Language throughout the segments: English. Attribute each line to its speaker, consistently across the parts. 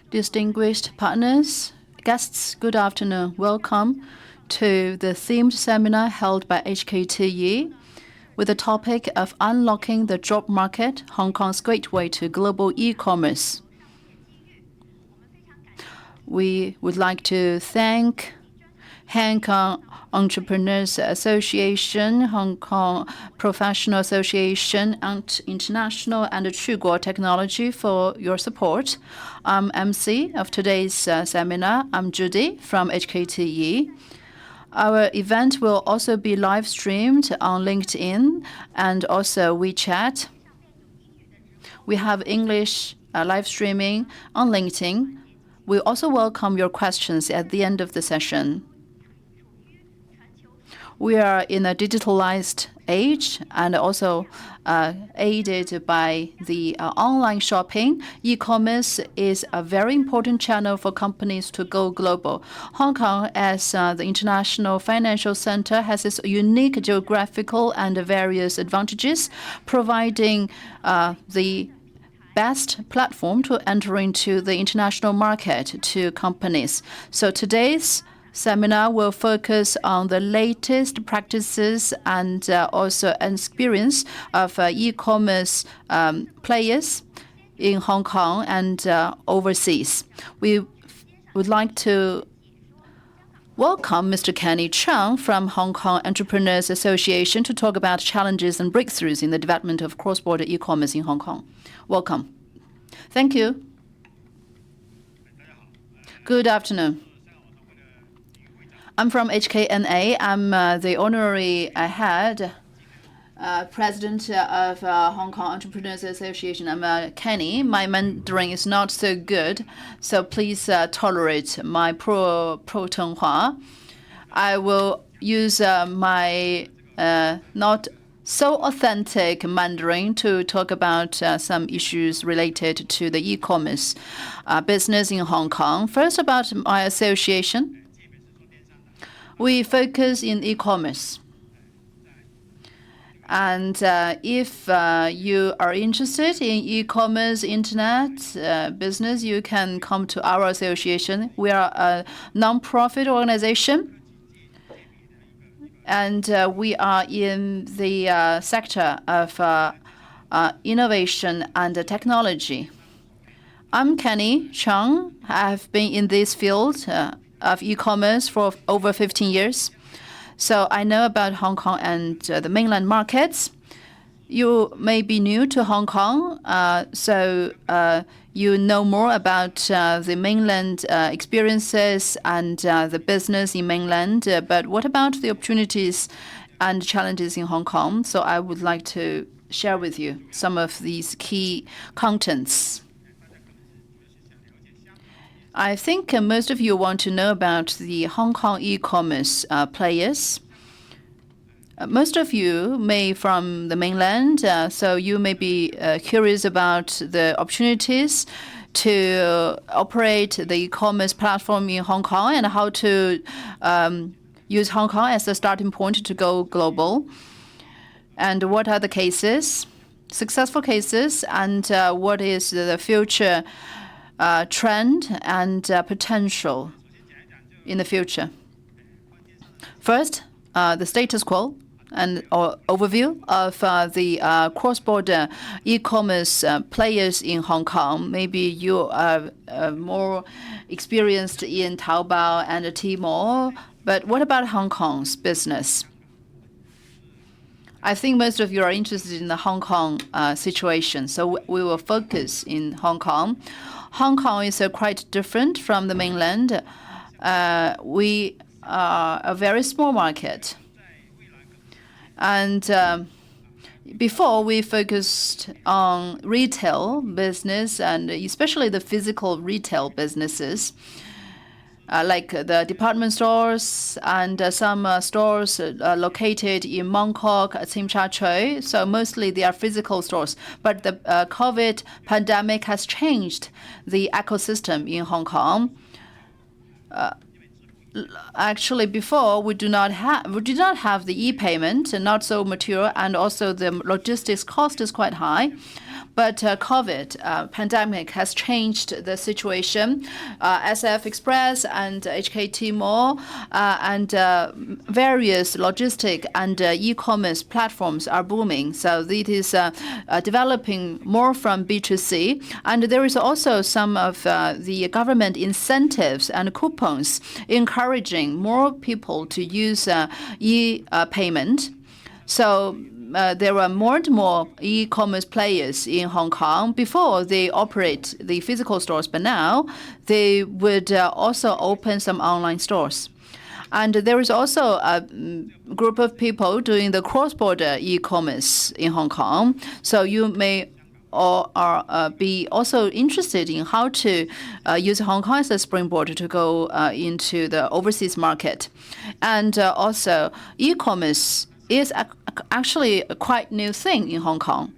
Speaker 1: Distinguished partners, guests, good afternoon. Welcome to the themed seminar held by HKTE with the topic of Unlocking the Job Market, Hong Kong's Gateway to Global E-commerce. We would like to thank Hong Kong Entrepreneurs Association, Hong Kong Professional Association, and International, and Quguo Technology for your support. I'm MC of today's seminar. I'm Judy from HKTE. Our event will also be live streamed on LinkedIn and also WeChat. We have English live streaming on LinkedIn. We also welcome your questions at the end of the session. We are in a digitalized age and also aided by the online shopping. E-commerce is a very important channel for companies to go global. Hong Kong, as the international financial center, has its unique geographical and various advantages, providing the best platform to enter into the international market to companies. So today's seminar will focus on the latest practices and also experience of e-commerce players in Hong Kong and overseas. We would like to welcome Mr. Kenny Cheung from Hong Kong Entrepreneurs Association to talk about challenges and breakthroughs in the development of cross-border e-commerce in Hong Kong. Welcome. Thank you. Good afternoon. I'm from HKNA. I'm the Honorary head, president of Hong Kong Entrepreneurs Association. I'm Kenny. My Mandarin is not so good, so please tolerate my pro-Tonghua. I will use my not so authentic Mandarin to talk about some issues related to the e-commerce business in Hong Kong. First, about my association. We focus in e-commerce. And if you are interested in e-commerce, internet business, you can come to our association. We are a non-profit organization. And we are in the sector of innovation and technology. I'm Kenny Cheung. I've been in this field of e-commerce for over 15 years. So I know about Hong Kong and the mainland markets. You may be new to Hong Kong, so you know more about the mainland experiences and the business in mainland. But what about the opportunities and challenges in Hong Kong? So I would like to share with you some of these key contents. I think most of you want to know about the Hong Kong e-commerce players. Most of you may from the mainland, so you may be curious about the opportunities to operate the e-commerce platform in Hong Kong and how to use Hong Kong as a starting point to go global. And what are the cases, successful cases, and what is the future trend and potential in the future. First, the status quo and overview of the cross-border e-commerce players in Hong Kong. Maybe you are more experienced in Taobao and Tmall, but what about Hong Kong's business? I think most of you are interested in the Hong Kong situation, so we will focus in Hong Kong. Hong Kong is quite different from the mainland. We are a very small market. And before, we focused on retail business, and especially the physical retail businesses, like the department stores and some stores located in Mong Kok, Tsim Sha Tsui. So mostly they are physical stores. But the COVID pandemic has changed the ecosystem in Hong Kong. Actually, before we did not have the e-payment, not so mature, and also the logistics cost is quite high. But COVID pandemic has changed the situation. SF Express and HKTE Mall and various logistic and e-commerce platforms are booming. So it is developing more from B2C. And there is also some of the government incentives and coupons encouraging more people to use e-payment. So there are more and more e-commerce players in Hong Kong. Before, they operate the physical stores, but now they would also open some online stores. And there is also a group of people doing the cross-border e-commerce in Hong Kong. So you may be also interested in how to use Hong Kong as a springboard to go into the overseas market. And also, e-commerce is actually a quite new thing in Hong Kong.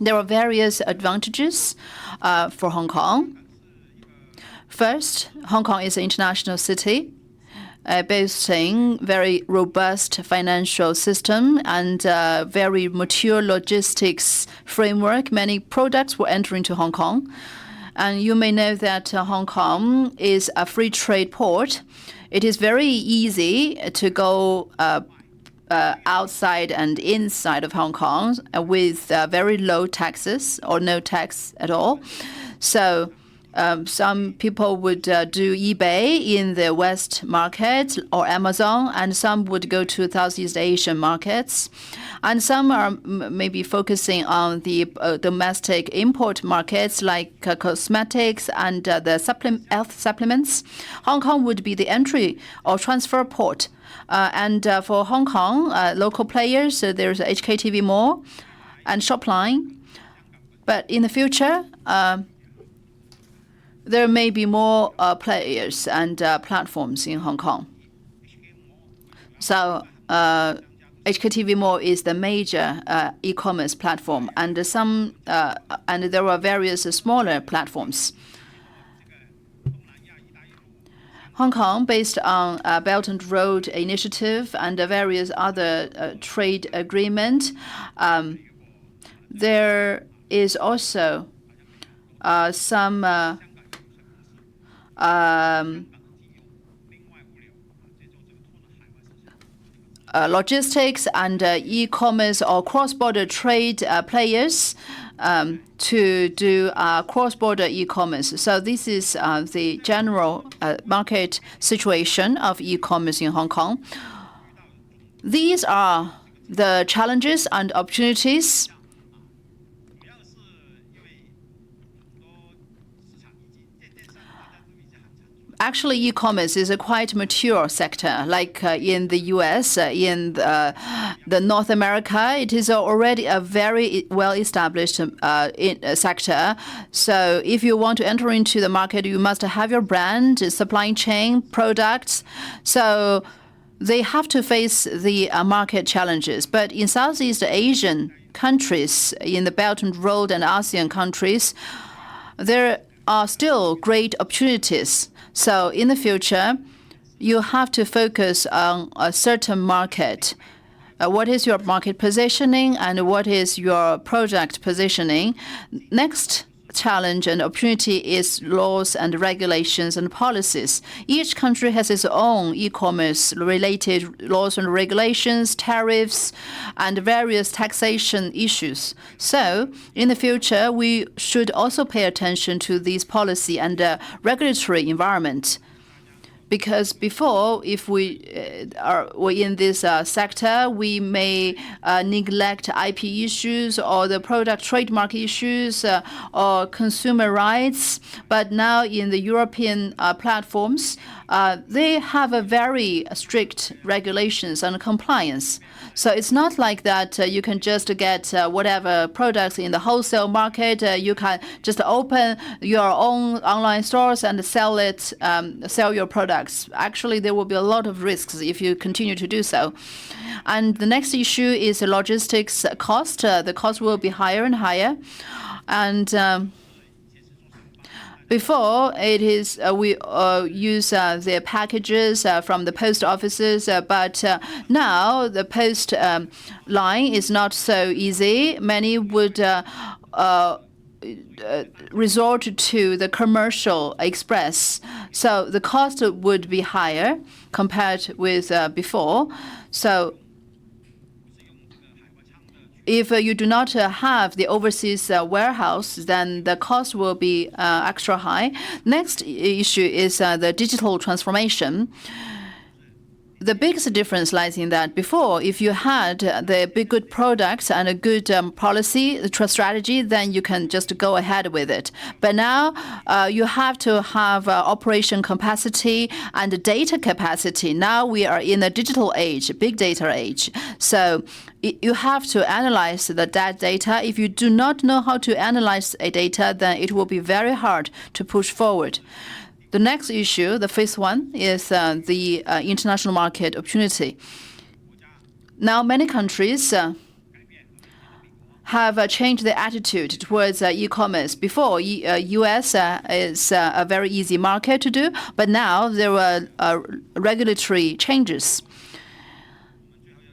Speaker 1: There are various advantages for Hong Kong. First, Hong Kong is an international city, boasting very robust financial system and very mature logistics framework. Many products will enter into Hong Kong. And you may know that Hong Kong is a free trade port. It is very easy to go outside and inside of Hong Kong with very low taxes or no tax at all. So some people would do eBay in the West market or Amazon, and some would go to Southeast Asian markets. And some are maybe focusing on the domestic import markets like cosmetics and the health supplements. Hong Kong would be the entry or transfer port. And for Hong Kong, local players, there's HKTV Mall and Shopline. But in the future, there may be more players and platforms in Hong Kong. So HKTV Mall is the major e-commerce platform, and and there are various smaller platforms. Hong Kong, based on Belt and Road Initiative and various other trade agreement, there is also some logistics and e-commerce or cross-border trade players to do cross-border e-commerce. So this is the general market situation of e-commerce in Hong Kong. These are the challenges and opportunities. Actually, e-commerce is a quite mature sector. Like in the U.S., in the North America, it is already a very well-established sector. So if you want to enter into the market, you must have your brand, supply chain, products. So they have to face the market challenges. But in Southeast Asian countries, in the Belt and Road and ASEAN countries, there are still great opportunities. So in the future, you have to focus on a certain market. What is your market positioning and what is your product positioning? Next challenge and opportunity is laws and regulations and policies. Each country has its own e-commerce related laws and regulations, tariffs, and various taxation issues. So in the future, we should also pay attention to these policy and regulatory environment. Because before, if we are in this sector, we may neglect IP issues or the product trademark issues or consumer rights. But now in the European platforms, they have a very strict regulations and compliance. So it's not like that you can just get whatever products in the wholesale market. You can just open your own online stores and sell your products. Actually, there will be a lot of risks if you continue to do so. And the next issue is the logistics cost. The cost will be higher and higher. And before, it is we use the packages from the post offices, but now the post line is not so easy. Many would resort to the commercial express. So the cost would be higher compared with before. So if you do not have the overseas warehouse, then the cost will be extra high. Next issue is the digital transformation. The biggest difference lies in that before, if you had the good products and a good policy strategy, then you can just go ahead with it. But now you have to have operation capacity and data capacity. Now we are in a digital age, big data age. So you have to analyze that data. If you do not know how to analyze a data, then it will be very hard to push forward. The next issue, the fifth one, is the international market opportunity. Now, many countries have changed their attitude towards e-commerce. Before, U.S. is a very easy market to do, but now there were regulatory changes.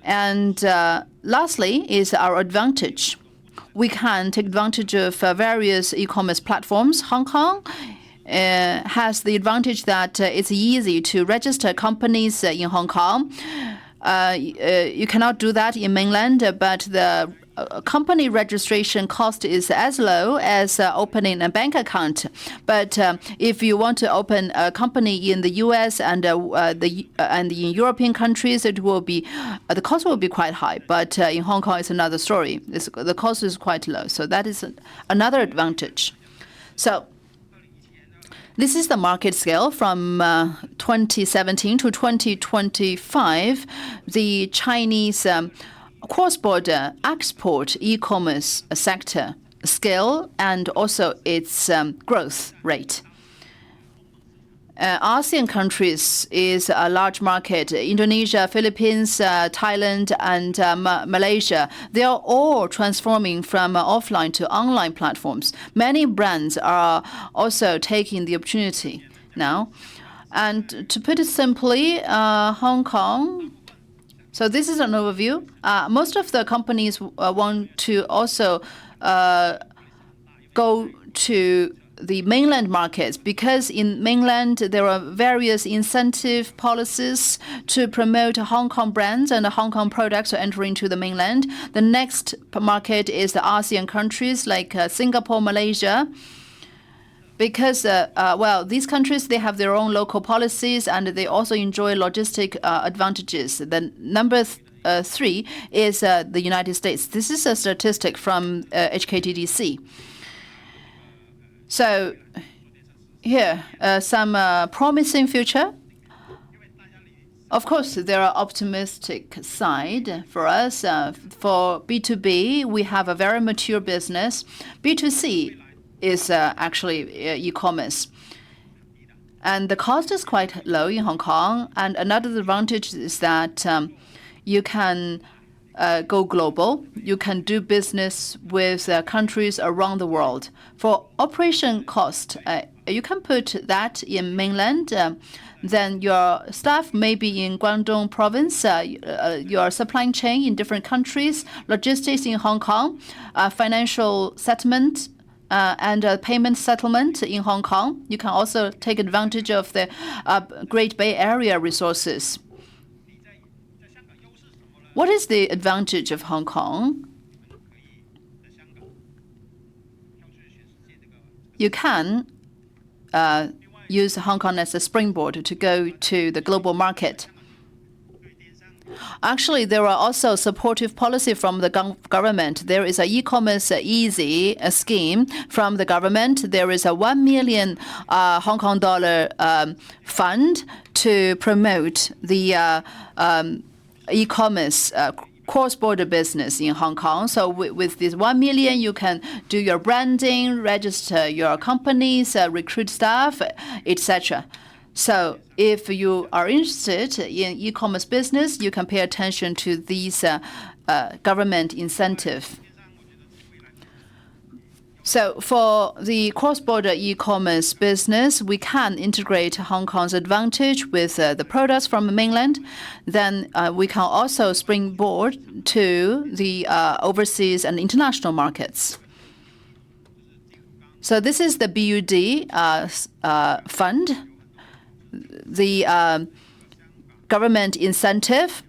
Speaker 1: And lastly is our advantage. We can take advantage of various e-commerce platforms. Hong Kong has the advantage that it's easy to register companies in Hong Kong. You cannot do that in mainland, but the company registration cost is as low as opening a bank account. But if you want to open a company in the U.S. and in European countries, it will be the cost will be quite high. But in Hong Kong, it's another story. The cost is quite low, so that is another advantage. So this is the market scale from 2017 to 2025. The Chinese cross-border export e-commerce sector scale and also its growth rate. ASEAN countries is a large market. Indonesia, Philippines, Thailand, and Malaysia, they are all transforming from offline to online platforms. Many brands are also taking the opportunity now. And to put it simply, Hong Kong, so this is an overview. Most of the companies want to also go to the mainland markets, because in mainland there are various incentive policies to promote Hong Kong brands and Hong Kong products to enter into the mainland. The next market is the ASEAN countries like Singapore, Malaysia, because these countries, they have their own local policies and they also enjoy logistic advantages. The number three is the United States. This is a statistic from HKTDC. So here, some promising future. Of course, there are optimistic side for us. For B2B, we have a very mature business. B2C is actually e-commerce. And the cost is quite low in Hong Kong. And another advantage is that you can go global. You can do business with countries around the world. For operation cost, you can put that in mainland. Then your staff may be in Guangdong province, your supply chain in different countries, logistics in Hong Kong, financial settlement and payment settlement in Hong Kong. You can also take advantage of the Great Bay Area resources. What is the advantage of Hong Kong? You can use Hong Kong as a springboard to go to the global market. Actually, there are also supportive policy from the government. There is an e-commerce easy scheme from the government. There is a 1 million Hong Kong dollar fund to promote the e-commerce cross-border business in Hong Kong. So with this 1 million, you can do your branding, register your companies, recruit staff, etc. So if you are interested in e-commerce business, you can pay attention to these government incentive. So for the cross-border e-commerce business, we can integrate Hong Kong's advantage with the products from the mainland. Then we can also springboard to the overseas and international markets. So this is the BUD fund, the government incentive.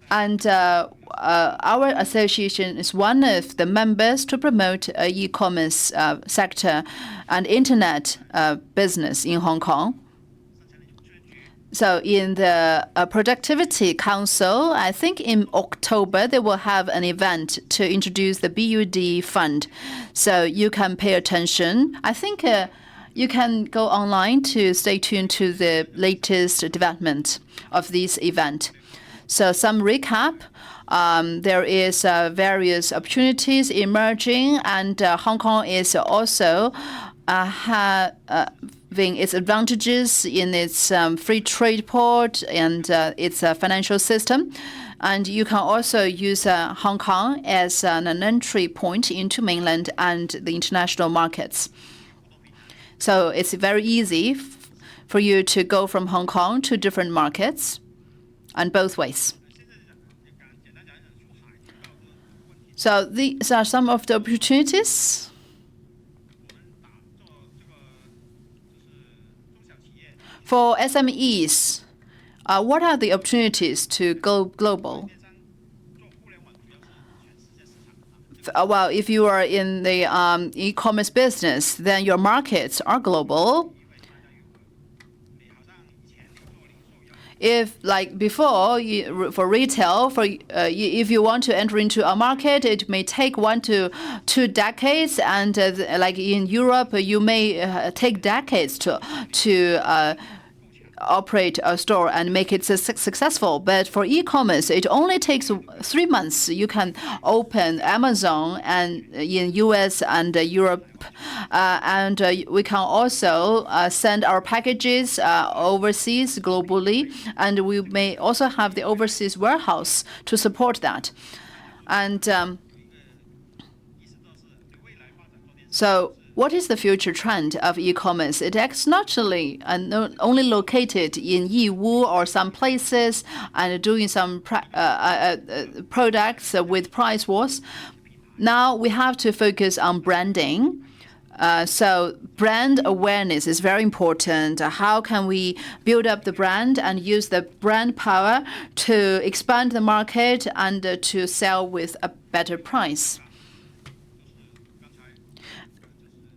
Speaker 1: And our association is one of the members to promote e-commerce sector and internet business in Hong Kong. So in the Productivity Council, I think in October, they will have an event to introduce the BUD fund. So you can pay attention. I think you can go online to stay tuned to the latest development of this event. So some recap. There is various opportunities emerging, and Hong Kong is also having its advantages in its free trade port and its financial system. And you can also use Hong Kong as an entry point into mainland and the international markets. So it's very easy for you to go from Hong Kong to different markets and both ways. So these are some of the opportunities. For SMEs, what are the opportunities to go global? Well, if you are in the e-commerce business, then your markets are global. If, like before, for retail, if you want to enter into a market, it may take 1 to 2 decades, and like in Europe, you may take decades to operate a store and make it successful. But for e-commerce, it only takes 3 months. You can open Amazon and in US and Europe, and we can also send our packages overseas globally, and we may also have the overseas warehouse to support that. And so what is the future trend of e-commerce? It is not only located in Yiwu or some places and doing some products with price wars. Now we have to focus on branding. So brand awareness is very important. How can we build up the brand and use the brand power to expand the market and to sell with a better price?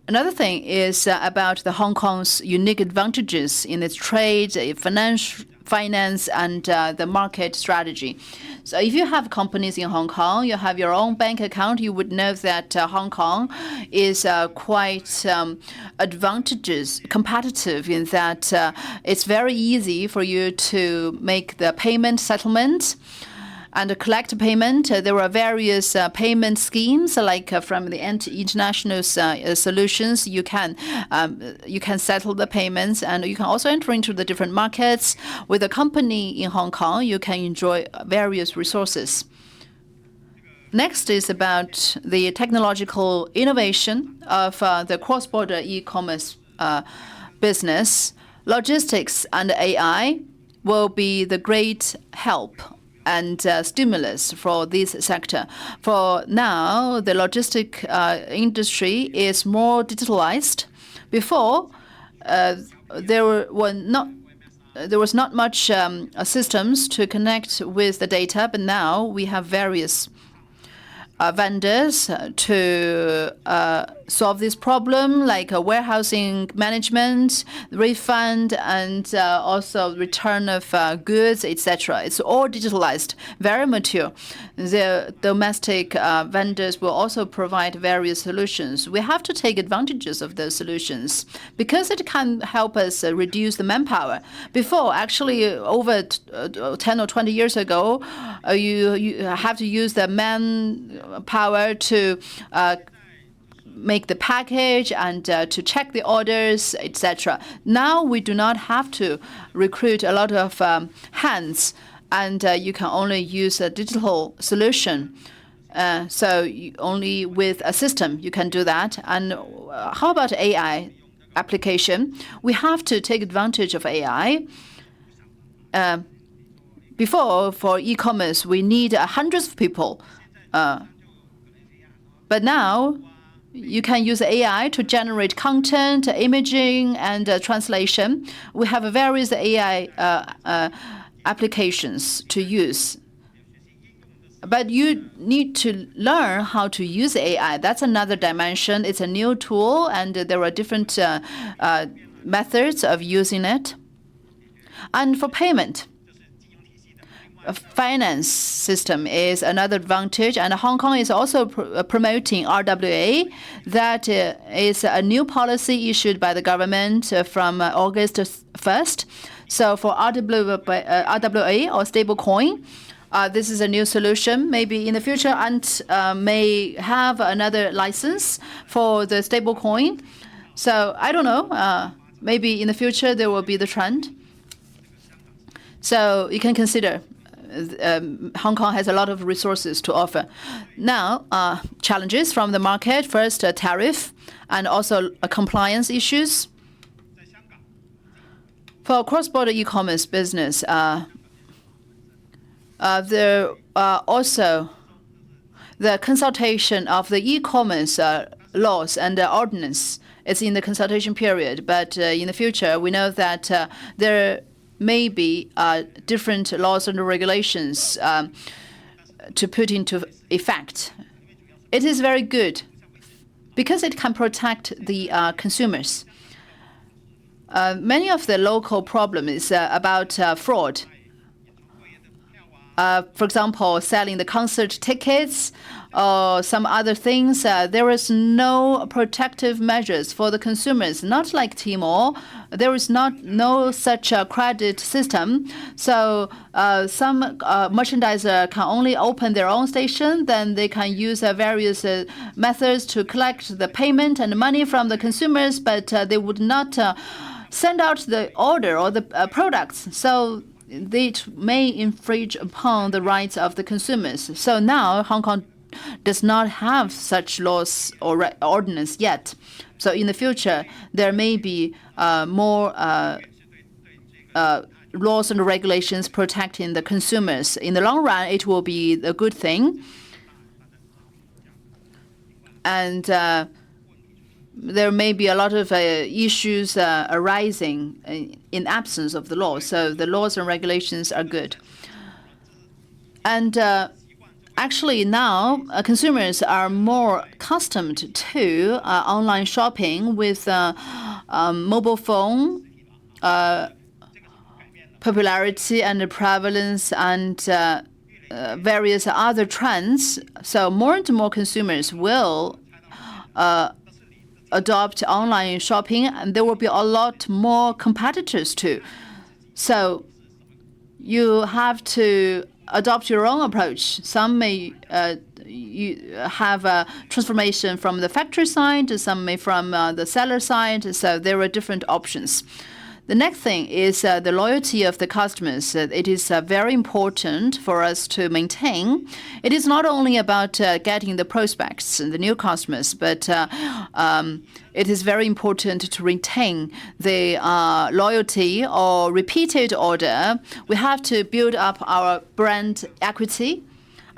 Speaker 1: Another thing is about the Hong Kong's unique advantages in its trade, finance, and the market strategy. So if you have companies in Hong Kong, you have your own bank account, you would know that Hong Kong is quite competitive in that it's very easy for you to make the payment settlement and collect payment. There are various payment schemes, like from the international solutions. You can settle the payments, and you can also enter into the different markets. With a company in Hong Kong, you can enjoy various resources. Next is about the technological innovation of the cross-border e-commerce business. Logistics and AI will be the great help and stimulus for this sector. For now, the logistic industry is more digitalized. Before, there was not much systems to connect with the data, but now we have various vendors to solve this problem, like warehousing management, refund, and also return of goods, etc. It's all digitalized, very mature. The domestic vendors will also provide various solutions. We have to take advantages of those solutions because it can help us reduce the manpower. Before, actually, over 10 or 20 years ago, you have to use the manpower to make the package and to check the orders, etc. Now we do not have to recruit a lot of hands, and you can only use a digital solution. So only with a system you can do that. And how about AI application? We have to take advantage of AI. Before, for e-commerce, we need hundreds of people. But now you can use AI to generate content, imaging, and translation. We have various AI applications to use. But you need to learn how to use AI. That's another dimension. It's a new tool, and there are different methods of using it. And for payment, a finance system is another advantage, and Hong Kong is also promoting RWA. That is a new policy issued by the government from August 1st. So for RWA or stablecoin, this is a new solution. Maybe in the future, Ant may have another license for the stablecoin. So I don't know. Maybe in the future there will be the trend. So you can consider. Hong Kong has a lot of resources to offer. Now, challenges from the market. First, tariff and also compliance issues. For cross-border e-commerce business, there are also the consultation of the e-commerce laws and ordinance. It's in the consultation period, but in the future, we know that there may be different laws and regulations to put into effect. It is very good because it can protect the consumers. Many of the local problems is about fraud. For example, selling the concert tickets or some other things, there is no protective measures for the consumers, not like Tmall. There is no such a credit system. So some merchandiser can only open their own station, then they can use various methods to collect the payment and money from the consumers, but they would not send out the order or the products. So they may infringe upon the rights of the consumers. So now Hong Kong does not have such laws or ordinance yet. So in the future, there may be more laws and regulations protecting the consumers. In the long run, it will be a good thing. And there may be a lot of issues arising in absence of the law. So the laws and regulations are good. And actually now, consumers are more accustomed to online shopping with mobile phone popularity and prevalence and various other trends. So more and more consumers will adopt online shopping, and there will be a lot more competitors too. So you have to adopt your own approach. Some may you have a transformation from the factory side, some may from the seller side. So there are different options. The next thing is the loyalty of the customers. It is very important for us to maintain. It is not only about getting the prospects and the new customers, but it is very important to retain the loyalty or repeated order. We have to build up our brand equity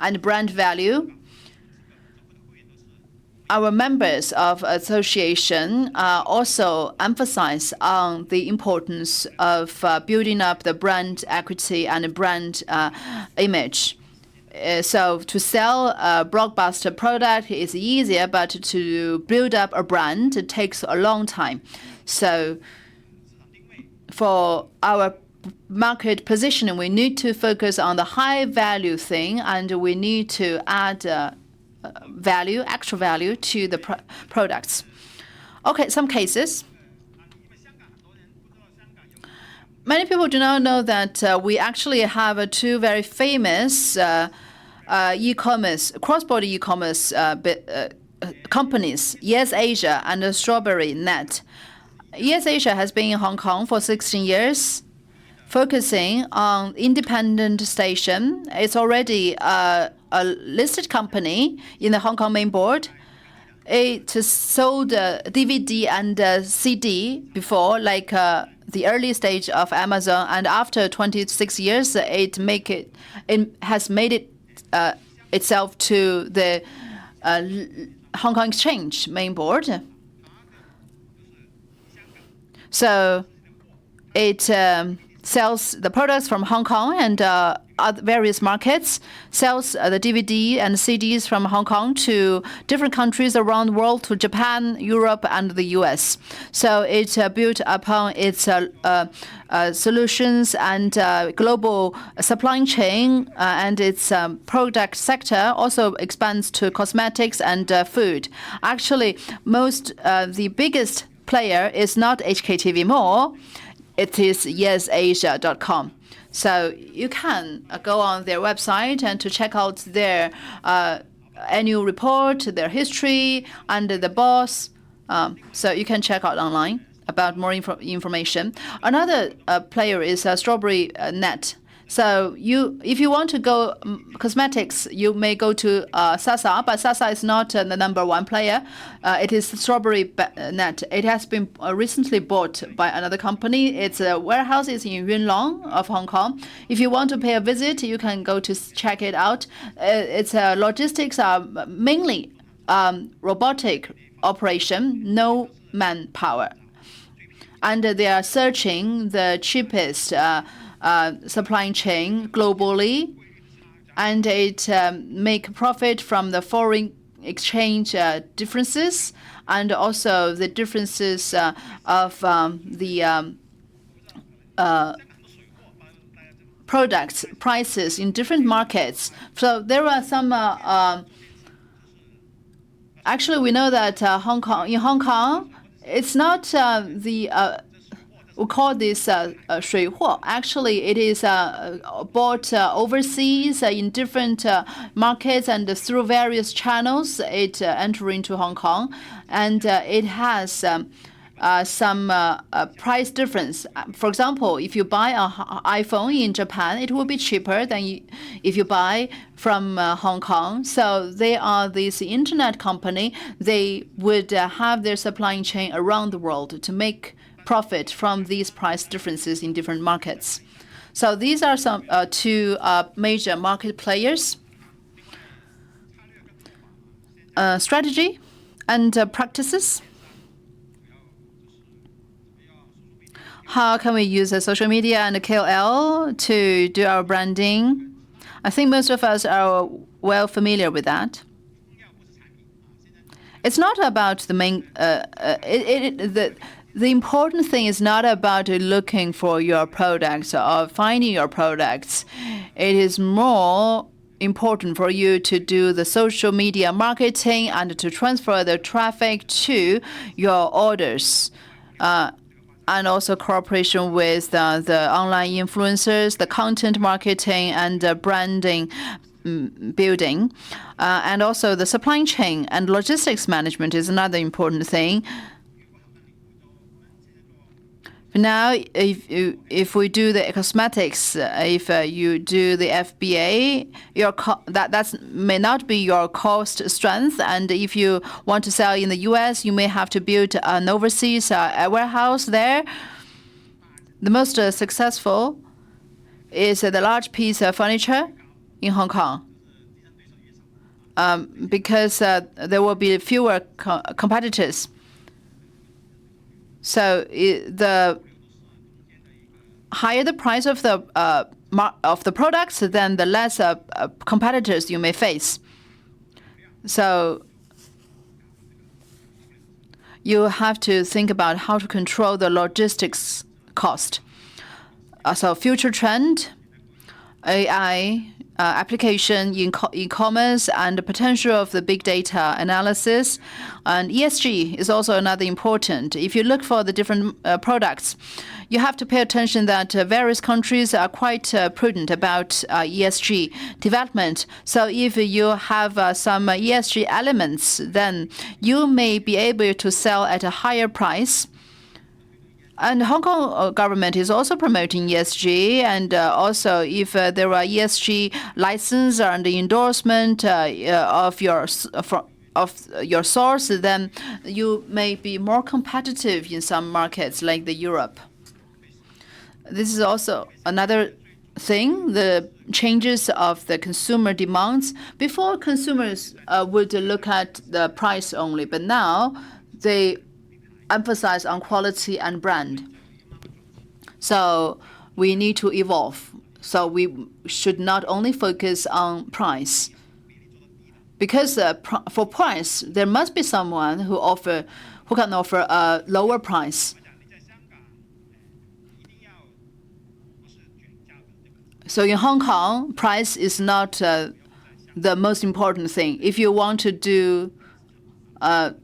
Speaker 1: and brand value. Our members of association also emphasize on the importance of building up the brand equity and brand image. So to sell a blockbuster product is easier, but to build up a brand, it takes a long time. So for our market positioning, we need to focus on the high value thing, and we need to add value, extra value to the products. Okay, some cases. Many people do not know that we actually have two very famous e-commerce, cross-border e-commerce companies, Yes Asia and Strawberry Net. Yes Asia has been in Hong Kong for 16 years, focusing on independent station. It's already a listed company in the Hong Kong main board. It sold DVD and CD before, like the early stage of Amazon, and after 26 years, it has made it itself to the Hong Kong Exchange main board. So it sells the products from Hong Kong and various markets, sells the DVD and CDs from Hong Kong to different countries around the world, to Japan, Europe, and the US. So it built upon its solutions and global supply chain, and its product sector also expands to cosmetics and food. Actually, the biggest player is not HKTV Mall, it is yesasia.com. So you can go on their website and to check out their annual report, their history, and the boss. So you can check out online about more information. Another player is Strawberry Net. So if you want to go cosmetics, you may go to Sasa, but Sasa is not the number one player. It is Strawberry Net. It has been recently bought by another company. Its warehouse is in Yuen Long of Hong Kong. If you want to pay a visit, you can go to check it out. Its logistics are mainly robotic operation, no manpower. And they are searching the cheapest supply chain globally, and it make profit from the foreign exchange differences, and also the differences of the products prices in different markets. So there are some actually we know that in Hong Kong it's not we call this 水货. Actually, it is bought overseas in different markets and through various channels. It enters into Hong Kong, and it has some price difference. For example, if you buy an iPhone in Japan, it will be cheaper than if you buy from Hong Kong. So they are this internet company. They would have their supply chain around the world to make profit from these price differences in different markets. So these are some two major market players. Strategy and practices. How can we use social media and KOL to do our branding? I think most of us are well familiar with that. It's not about the main. The important thing is not about looking for your products or finding your products. It is more important for you to do the social media marketing and to transfer the traffic to your orders. And also cooperation with the online influencers, the content marketing and branding building. And also the supply chain and logistics management is another important thing. Now, if we do the cosmetics, if you do the FBA, that may not be your cost strength. And if you want to sell in the US, you may have to build an overseas warehouse there. The most successful is the large piece of furniture in Hong Kong, because there will be fewer competitors. So the higher the price of the products, then the less competitors you may face. So you have to think about how to control the logistics cost. So future trend, AI application in e-commerce, and the potential of the big data analysis. And ESG is also another important. If you look for the different products, you have to pay attention that various countries are quite prudent about ESG development. So if you have some ESG elements, then you may be able to sell at a higher price. And Hong Kong government is also promoting ESG, and also if there are ESG license and the endorsement of your source, then you may be more competitive in some markets like the Europe. This is also another thing, the changes of the consumer demands. Before, consumers would look at the price only, but now they emphasize on quality and brand. So we need to evolve. So we should not only focus on price. Because for price, there must be someone who can offer a lower price. So in Hong Kong, price is not the most important thing. If you want to do a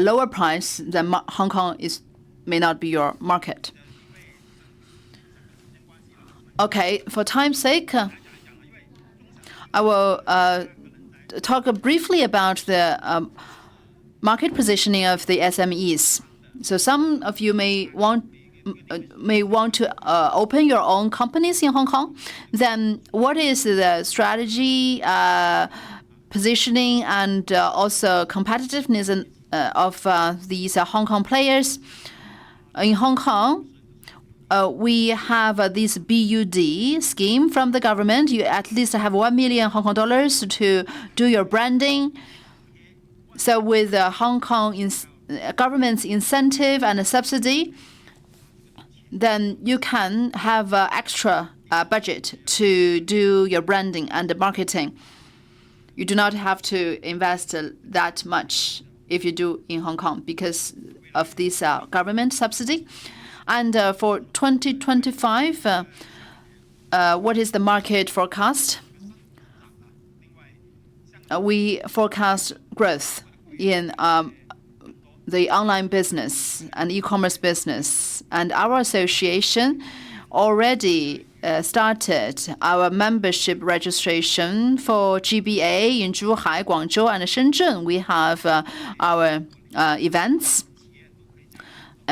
Speaker 1: lower price, then Hong Kong may not be your market. Okay, for time's sake, I will talk briefly about the market positioning of the SMEs. So some of you may want to open your own companies in Hong Kong. Then what is the strategy, positioning, and also competitiveness of these Hong Kong players? In Hong Kong, we have this BUD scheme from the government. You at least have 1 million Hong Kong dollars to do your branding. So with the Hong Kong government's incentive and a subsidy, then you can have extra budget to do your branding and marketing. You do not have to invest that much if you do in Hong Kong because of this government subsidy. And for 2025, what is the market forecast? We forecast growth in the online business and e-commerce business. And our association already started our membership registration for GBA in Zhuhai, Guangzhou, and Shenzhen. We have our events.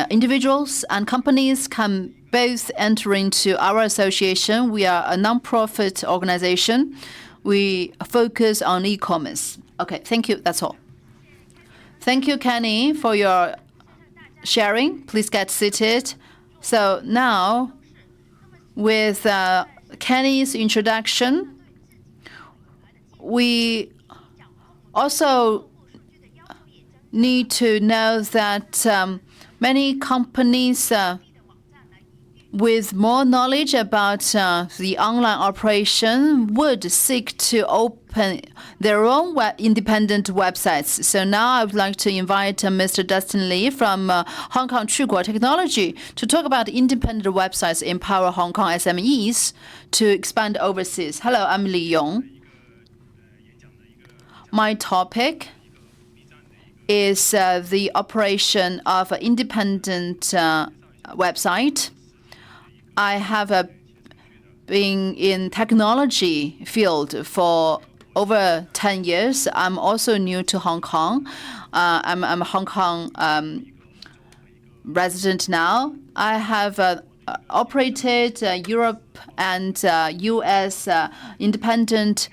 Speaker 1: Individuals and companies can both enter into our association. We are a non-profit organization. We focus on e-commerce. Okay, thank you. That's all. Thank you, Kenny, for your sharing. Please get seated. So now, with Kenny's introduction, we also need to know that many companies with more knowledge about the online operation would seek to open their own independent websites. So now I would like to invite Mr. Dustin Lee from Hong Kong Quguo Technology to talk about independent websites empower Hong Kong SMEs to expand overseas. Hello, I'm Li Yong. My topic is the operation of an independent website. I have been in technology field for over 10 years. I'm also new to Hong Kong. I'm a Hong Kong resident now. I have operated Europe and US independent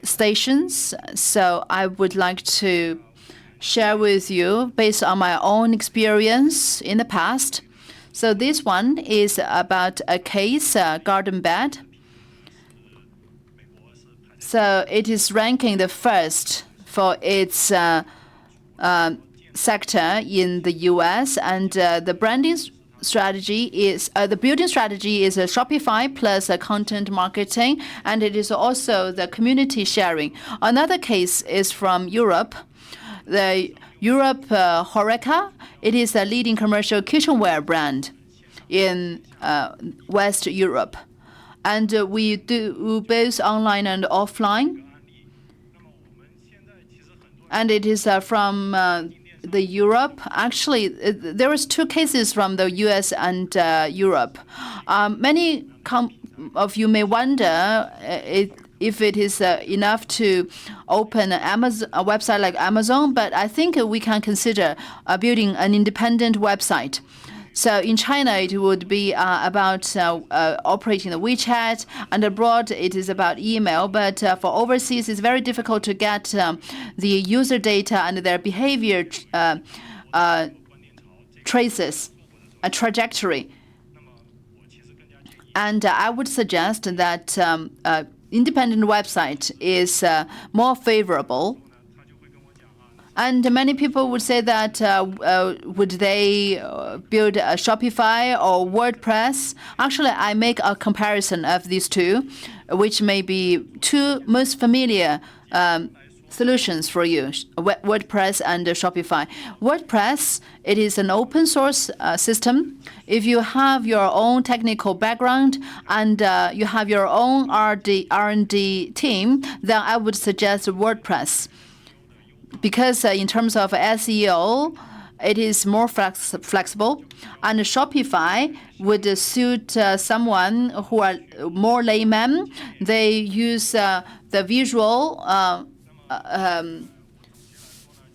Speaker 1: stations. So I would like to share with you based on my own experience in the past. So this one is about a case, garden bed. So it is ranking the first for its sector in the US, and the branding strategy is the building strategy is a Shopify plus a content marketing, and it is also the community sharing. Another case is from Europe. The Europe Horeca, it is a leading commercial kitchenware brand in West Europe. And we do both online and offline. And it is from the Europe. Actually, there was 2 cases from the US and Europe. Many of you may wonder if it is enough to open a website like Amazon, but I think we can consider building an independent website. So in China, it would be about operating the WeChat, and abroad it is about email. But for overseas, it's very difficult to get the user data and their behavior traces, a trajectory. And I would suggest that independent website is more favorable. And many people would say that would they build a Shopify or WordPress? Actually, I make a comparison of these two, which may be two most familiar solutions for you, WordPress and Shopify. WordPress, it is an open source system. If you have your own technical background and you have your own R&D team, then I would suggest WordPress. Because in terms of SEO, it is more flexible, and Shopify would suit someone who are more layman. They use the visual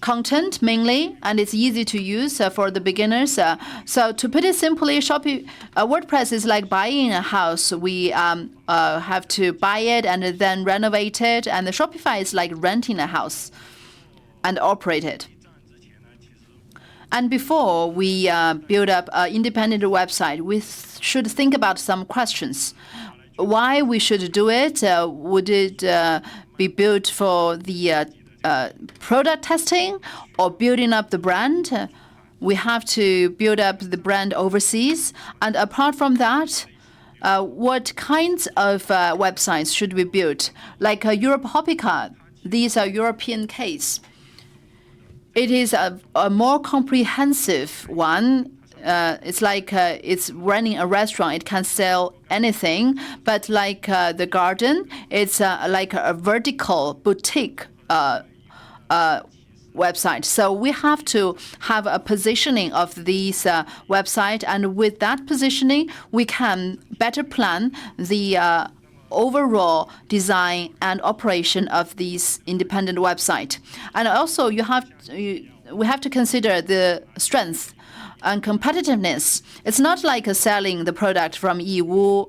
Speaker 1: content mainly, and it's easy to use for the beginners. So to put it simply, WordPress is like buying a house. We have to buy it and then renovate it, and the Shopify is like renting a house and operate it. And before we build up an independent website, we should think about some questions. Why we should do it? Would it be built for the product testing or building up the brand? We have to build up the brand overseas. And apart from that, what kinds of websites should we build? Like Europe Hopica, these are European case. It is a more comprehensive one. It's like it's running a restaurant. It can sell anything. But like the garden, it's like a vertical boutique website. So we have to have a positioning of these website. And with that positioning, we can better plan the overall design and operation of these independent website. And also we have to consider the strength and competitiveness. It's not like selling the product from EU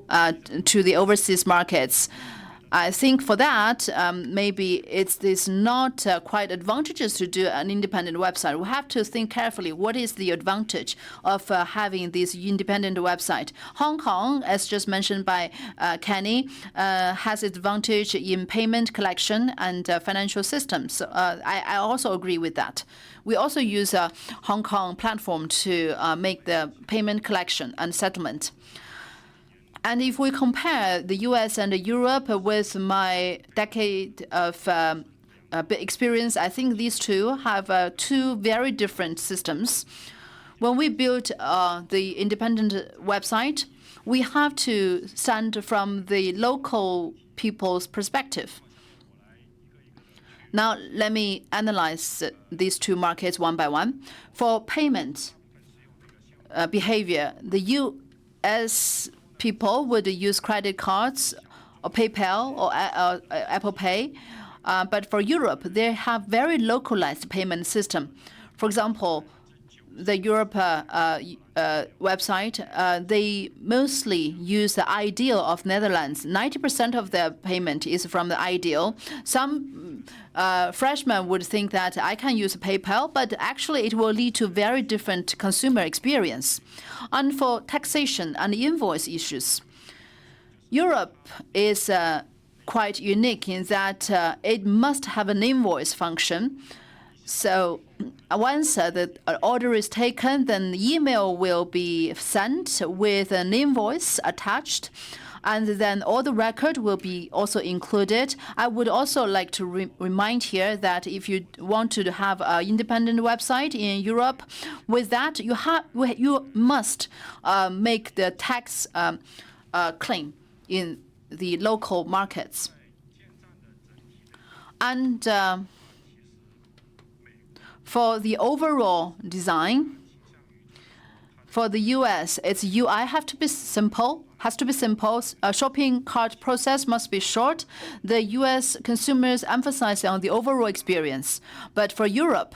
Speaker 1: to the overseas markets. I think for that, maybe it's not quite advantageous to do an independent website. We have to think carefully what is the advantage of having this independent website. Hong Kong, as just mentioned by Kenny, has its advantage in payment collection and financial systems. I also agree with that. We also use a Hong Kong platform to make the payment collection and settlement. And if we compare the US and Europe with my decade of experience, I think these two have two very different systems. When we build the independent website, we have to stand from the local people's perspective. Now, let me analyze these two markets one by one. For payment behavior, the US people would use credit cards or PayPal or Apple Pay. But for Europe, they have very localized payment system. For example, the Europe website, they mostly use the Ideal of Netherlands. 90% of their payment is from the Ideal. Some freshmen would think that I can use PayPal, but actually it will lead to very different consumer experience. And for taxation and invoice issues, Europe is quite unique in that it must have an invoice function. So once the order is taken, then the email will be sent with an invoice attached, and then all the record will be also included. I would also like to remind here that if you want to have an independent website in Europe, with that you must make the tax claim in the local markets. And for the overall design, for the US, its UI has to be simple. Shopping cart process must be short. The US consumers emphasize on the overall experience. But for Europe,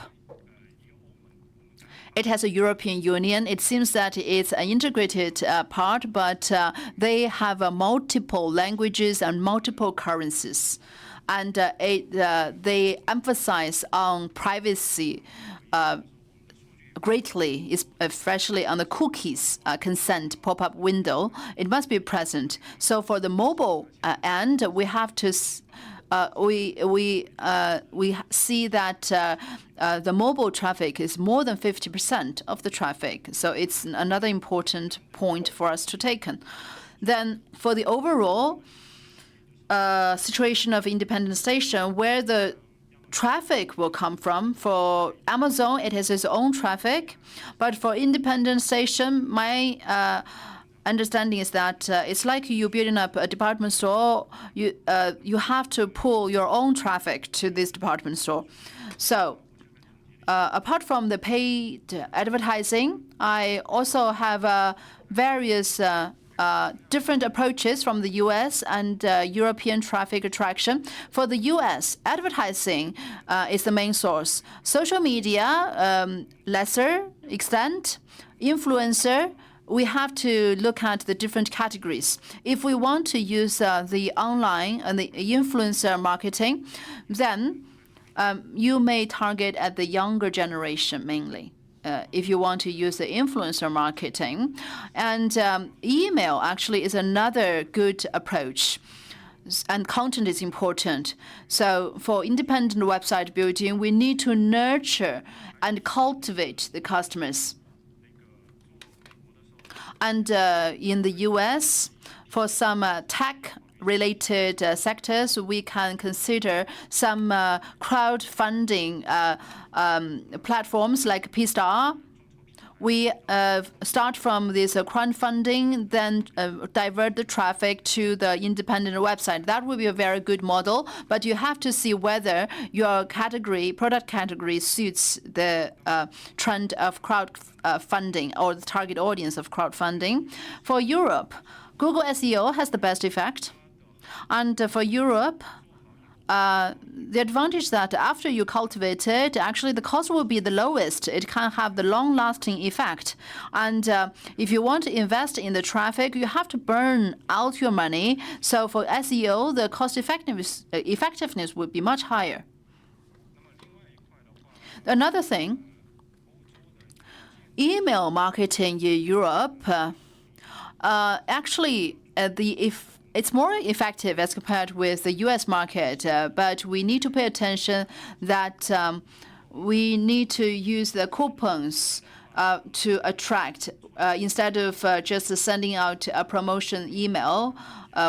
Speaker 1: it has a European Union. It seems that it's an integrated part, but they have multiple languages and multiple currencies. And they emphasize on privacy greatly, especially on the cookies consent pop-up window. It must be present. So for the mobile end, we have to we see that the mobile traffic is more than 50% of the traffic. So it's another important point for us to take. Then for the overall situation of independent station, where the traffic will come from. For Amazon, it has its own traffic, but for independent station, my understanding is that it's like you building up a department store. You have to pull your own traffic to this department store. So apart from the paid advertising, I also have various different approaches from the U.S. and European traffic attraction. For the U.S., advertising is the main source. Social media, lesser extent. Influencer, we have to look at the different categories. If we want to use the online and the influencer marketing, then you may target at the younger generation mainly. If you want to use the influencer marketing. And email actually is another good approach. And content is important. So for independent website building, we need to nurture and cultivate the customers. And in the US, for some tech-related sectors, we can consider some crowdfunding platforms like P-Star. We start from this crowdfunding, then divert the traffic to the independent website. That will be a very good model, but you have to see whether your product category suits the trend of crowdfunding or the target audience of crowdfunding. For Europe, Google SEO has the best effect. And for Europe, the advantage that after you cultivate it, actually the cost will be the lowest. It can have the long-lasting effect. And if you want to invest in the traffic, you have to burn out your money. So for SEO, the cost effectiveness would be much higher. Another thing, email marketing in Europe, actually it's more effective as compared with the U.S. market, but we need to pay attention that we need to use the coupons to attract instead of just sending out a promotion email,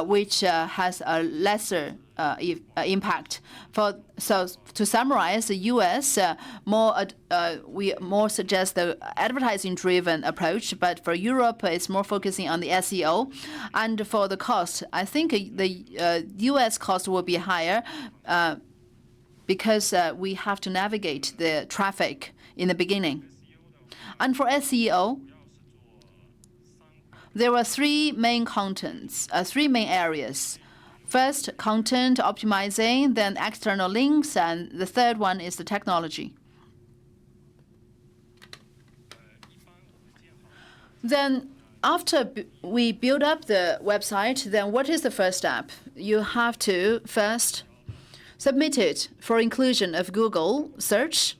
Speaker 1: which has a lesser impact. So to summarize, the U.S. We more suggest the advertising-driven approach, but for Europe, it's more focusing on the SEO. And for the cost, I think the U.S. cost will be higher because we have to navigate the traffic in the beginning. And for SEO, there were three main areas. First, content optimizing, then external links, and the third one is the technology. Then after we build up the website, then what is the first step? You have to first submit it for inclusion of Google search.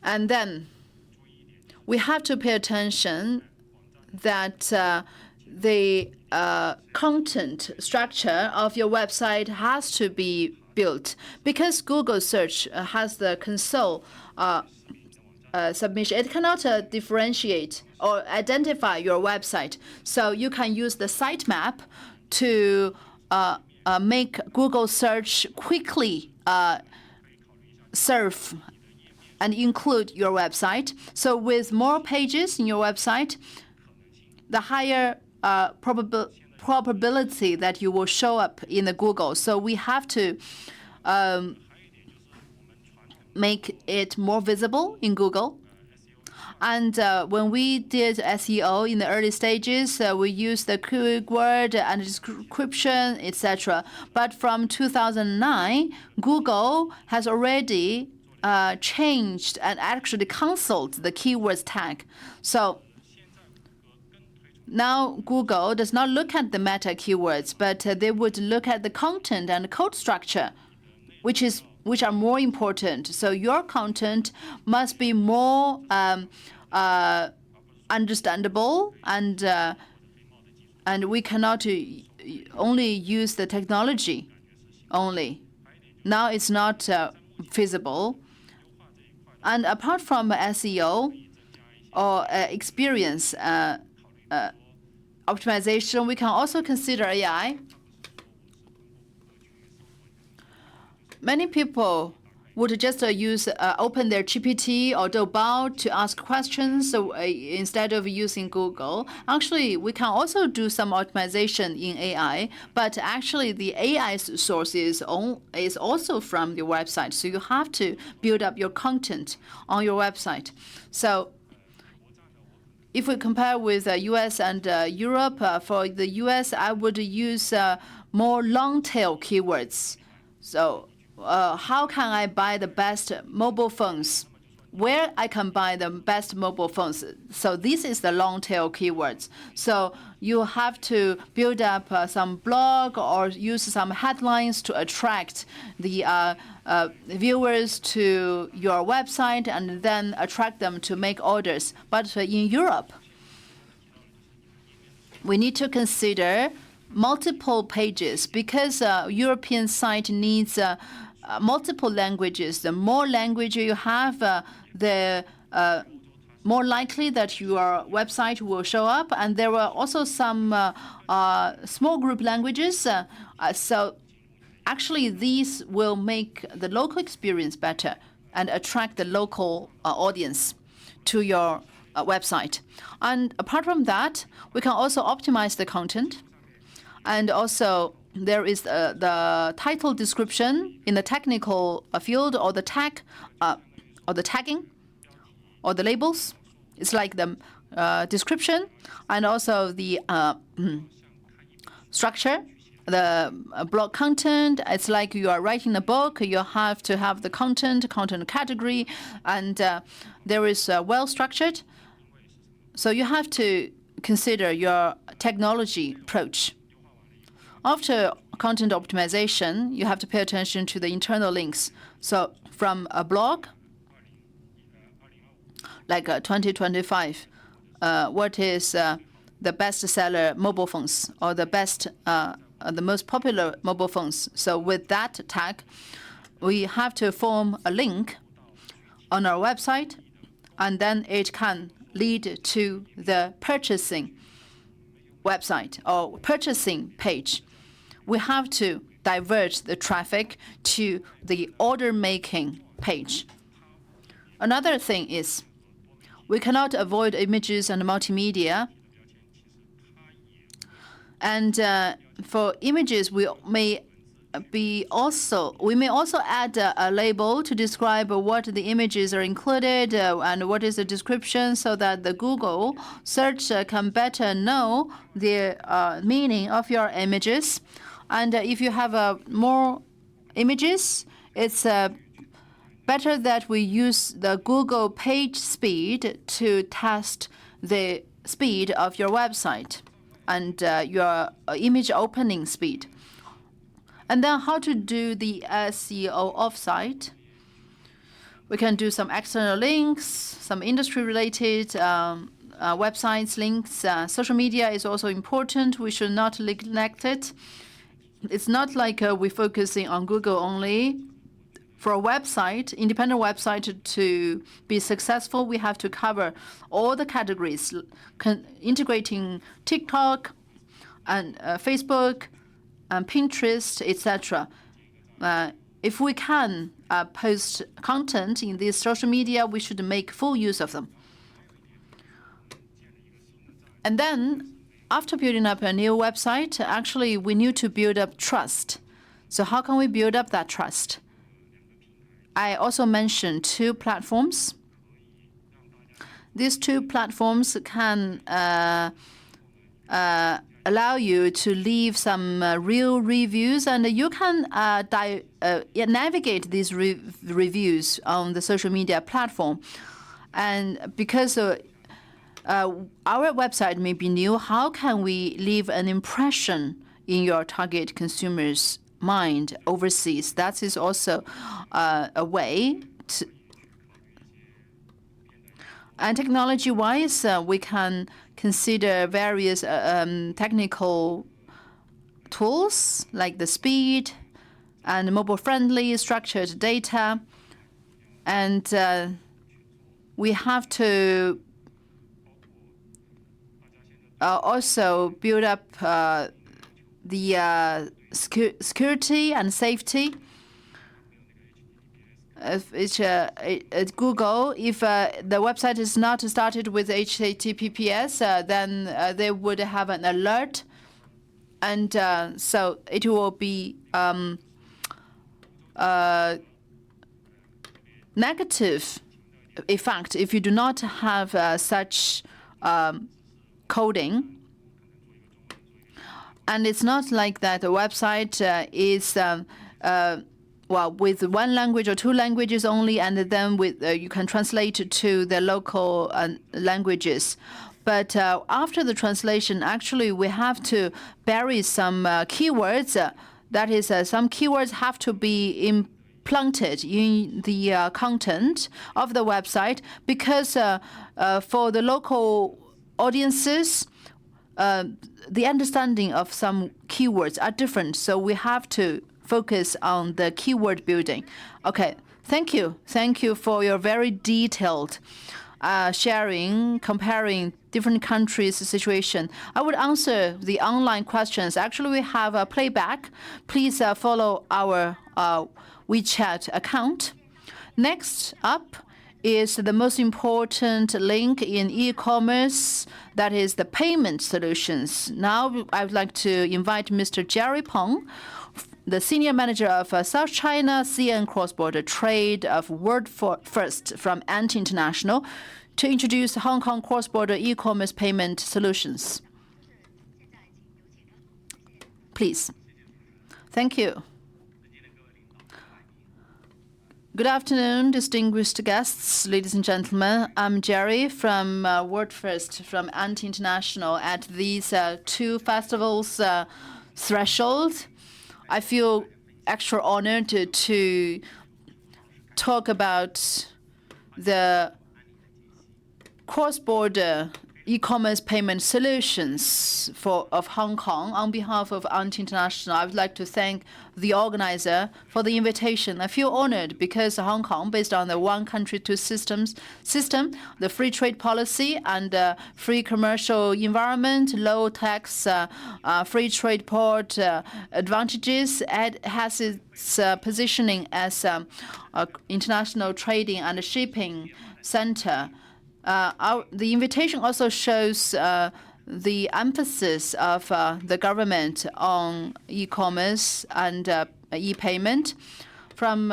Speaker 1: And then we have to pay attention that the content structure of your website has to be built, because Google search has the console submission. It cannot differentiate or identify your website. So you can use the sitemap to make Google search quickly serve and include your website. So with more pages in your website, the higher probability that you will show up in the Google. So we have to make it more visible in Google. And when we did SEO in the early stages, we used the keyword and description, etc. But from 2009, Google has already changed and actually canceled the keywords tag. So now Google does not look at the meta keywords, but they would look at the content and code structure, which is which are more important. So your content must be more understandable, and we cannot only use the technology only. Now it's not feasible. And apart from SEO or experience optimization, we can also consider AI. Many people would just open their GPT or Doubao to ask questions instead of using Google. Actually, we can also do some optimization in AI, but actually the AI source is also from your website. So you have to build up your content on your website. So if we compare with US and Europe, for the US, I would use more long-tail keywords. So how can I buy the best mobile phones? Where I can buy the best mobile phones? So this is the long-tail keywords. So you have to build up some blog or use some headlines to attract the viewers to your website and then attract them to make orders. But in Europe, we need to consider multiple pages because European site needs multiple languages. The more language you have, the more likely that your website will show up. And there were also some small group languages. So actually, these will make the local experience better and attract the local audience to your website. And apart from that, we can also optimize the content. And also, there is the title description in the technical field, or the tag, or the tagging, or the labels. It's like the description, and also the structure, the blog content. It's like you are writing a book. You have to have the content category, and there is well structured. So you have to consider your technology approach. After content optimization, you have to pay attention to the internal links. So from a blog, like 2025, what is the bestseller mobile phones, or the most popular mobile phones? So with that tag, we have to form a link on our website, and then it can lead to the purchasing website or purchasing page. We have to divert the traffic to the order-making page. Another thing is we cannot avoid images and multimedia. And for images, we may also add a label to describe what the images are included and what is the description, so that the Google search can better know the meaning of your images. And if you have more images, it's better that we use the Google page speed to test the speed of your website and your image opening speed. And then how to do the SEO offsite. We can do some external links, some industry-related websites, links. Social media is also important. We should not neglect it. It's not like we're focusing on Google only. For a website, independent website, to be successful, we have to cover all the categories, integrating TikTok and Facebook and Pinterest, etc. If we can post content in these social media, we should make full use of them. And then, after building up a new website, actually, we need to build up trust. So how can we build up that trust? I also mentioned 2 platforms. These 2 platforms can allow you to leave some real reviews, and you can navigate these reviews on the social media platform. And because our website may be new, how can we leave an impression in your target consumers' mind overseas. That is also a way to. And technology-wise, we can consider various technical tools like the speed and mobile-friendly structured data. And we have to also build up the security and safety. If it's at Google, if the website is not started with HTTPS, then they would have an alert, and so it will be negative effect if you do not have such coding. And it's not like that the website is well, with one language or two languages only, and then with you can translate to the local languages. But after the translation, actually, we have to bury some keywords. That is, some keywords have to be implanted in the content of the website, because for the local audiences, the understanding of some keywords are different. So we have to focus on the keyword building. Okay, thank you. Thank you for your very detailed sharing, comparing different countries' situation. I would answer the online questions. Actually, we have a playback. Please follow our WeChat account. Next up is the most important link in e-commerce, that is the payment solutions. Now, I would like to invite Mr. Jerry Peng, the Senior Manager of South China Sea and Cross-Border Trade of WorldFirst from Ant International, to introduce Hong Kong cross-border e-commerce payment solutions. Please. Thank you. Good afternoon, distinguished guests, ladies and gentlemen. I'm Jerry from WorldFirst from Ant International. At these two festivals threshold, I feel extra honored to talk about the cross-border e-commerce payment solutions of Hong Kong. On behalf of Ant International, I would like to thank the organizer for the invitation. I feel honored because Hong Kong, based on the one country, two systems system, the free trade policy and free commercial environment, low tax, free trade port advantages, it has its positioning as international trading and shipping center. The invitation also shows the emphasis of the government on e-commerce and e-payment. From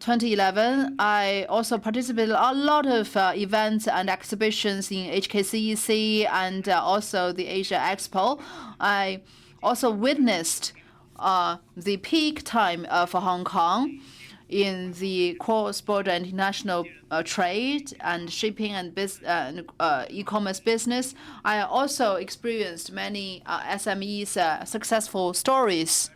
Speaker 1: 2011, I also participated in a lot of events and exhibitions in HKTE and also the Asia Expo. I also witnessed the peak time of Hong Kong in the cross-border international trade and shipping and e-commerce business. I also experienced many SMEs' successful stories.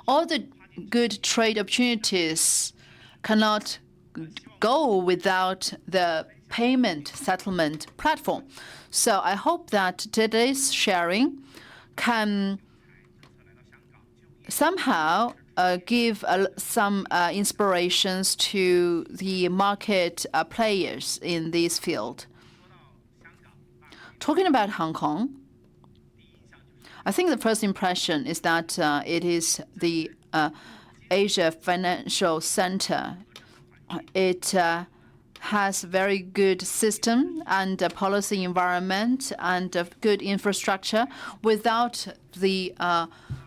Speaker 1: All the good trade opportunities cannot go without the payment settlement platform. So I hope that today's sharing can somehow give some inspirations to the market players in this field. Talking about Hong Kong, I think the first impression is that it is the Asia financial center. It has very good system and policy environment and good infrastructure. Without the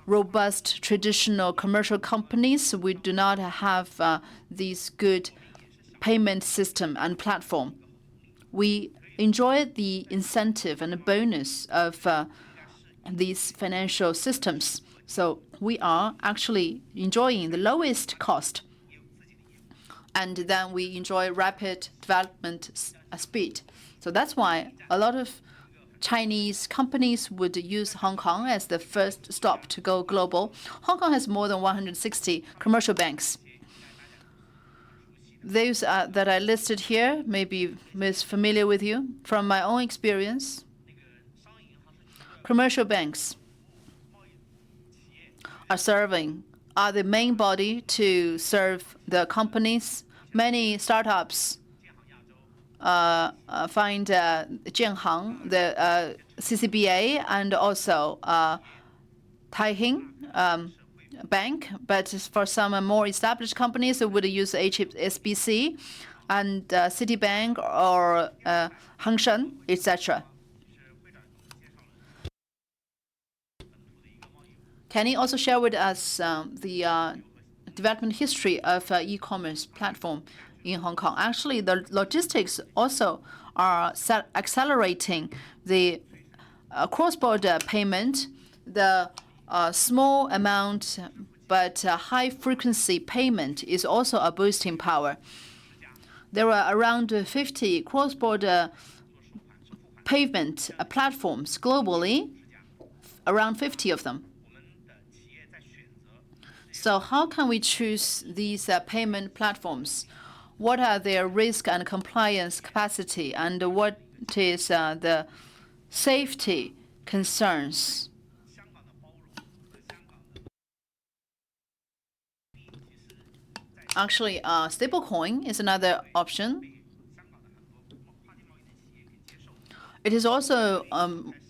Speaker 1: robust traditional commercial companies, we do not have these good payment system and platform. We enjoy the incentive and the bonus of these financial systems. So we are actually enjoying the lowest cost. And then we enjoy rapid development speed. So that's why a lot of Chinese companies would use Hong Kong as the first stop to go global. Hong Kong has more than 160 commercial banks. Those that I listed here may be most familiar with you. From my own experience, commercial banks are the main body to serve the companies. Many startups find Jianhang, the CCBA, and also Taihing Bank. But for some more established companies, they would use HSBC and Citibank or Hang Seng, etc. Can you also share with us the development history of e-commerce platform in Hong Kong? Actually, the logistics also are accelerating the cross-border payment. The small amount but high-frequency payment is also a boosting power. There are around 50 cross-border payment platforms globally, around 50 of them. So how can we choose these payment platforms? What are their risk and compliance capacity, and what is the safety concerns? Actually, stablecoin is another option. It is also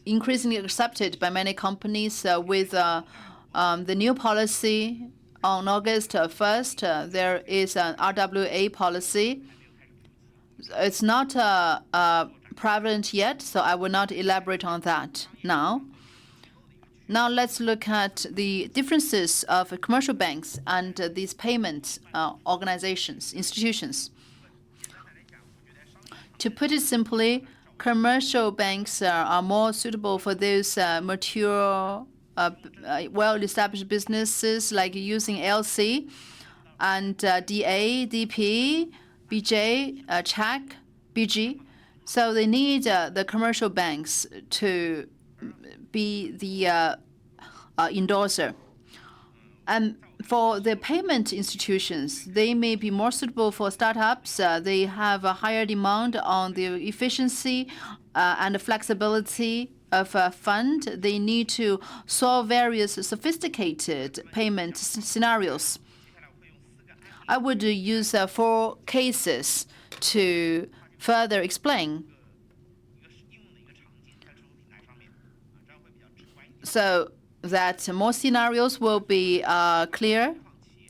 Speaker 1: increasingly accepted by many companies with the new policy. On August 1st, there is an RWA policy. It's not prevalent yet, so I will not elaborate on that now. Now let's look at the differences of commercial banks and these payment organizations, institutions. To put it simply, commercial banks are more suitable for those mature well-established businesses like using LC and DA, DP, BJ, CHAC, BG. So they need the commercial banks to be the endorser. And for the payment institutions, they may be more suitable for startups. They have a higher demand on the efficiency and the flexibility of a fund. They need to solve various sophisticated payment scenarios. I would use 4 cases to further explain. So that more scenarios will be clear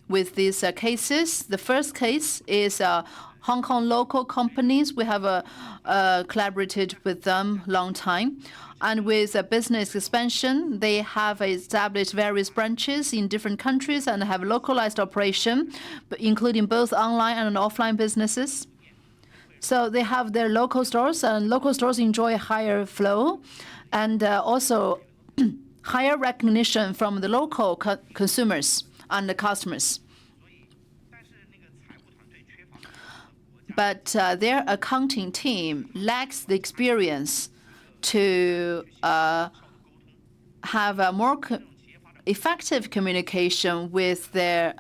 Speaker 1: with these cases. The first case is Hong Kong local companies. We have collaborated with them long time. And with business expansion, they have established various branches in different countries and have localized operation, including both online and offline businesses. So they have their local stores, and local stores enjoy a higher flow and also higher recognition from the local consumers and the customers. But their accounting team lacks the experience to have a more effective communication with their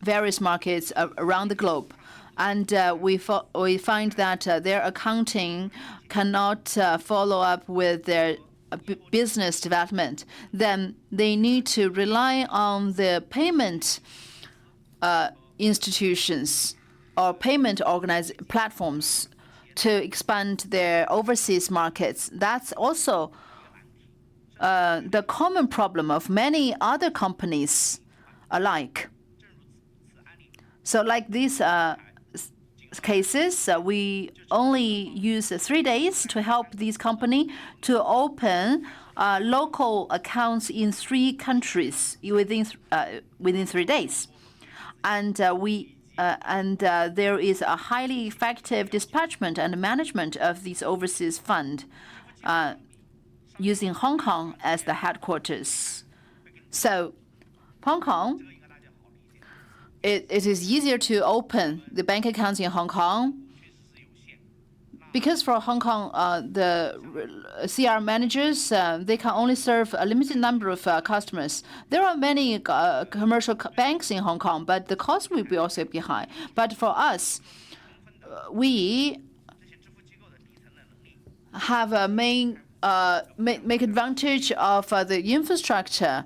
Speaker 1: various markets around the globe. And we find that their accounting cannot follow up with their business development. Then they need to rely on the payment institutions or payment platforms to expand their overseas markets. That's also the common problem of many other companies alike. So like these cases, we only use 3 days to help these companies to open local accounts in 3 countries within 3 days. And there is a highly effective dispatchment and management of these overseas fund using Hong Kong as the headquarters. So Hong Kong, it is easier to open the bank accounts in Hong Kong because for Hong Kong, the CR managers, they can only serve a limited number of customers. There are many commercial banks in Hong Kong, but the cost will be also be high. But for us, we have a make advantage of the infrastructure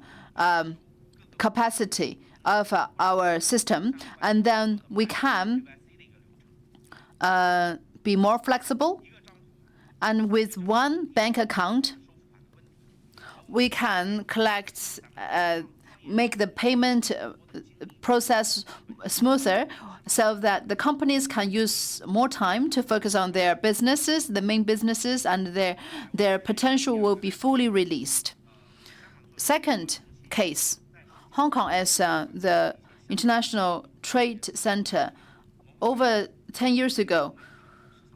Speaker 1: capacity of our system, and then we can be more flexible. And with one bank account, we can collect, make the payment process smoother, so that the companies can use more time to focus on their businesses, the main businesses, and their potential will be fully released. Second case, Hong Kong as the international trade center. Over 10 years ago,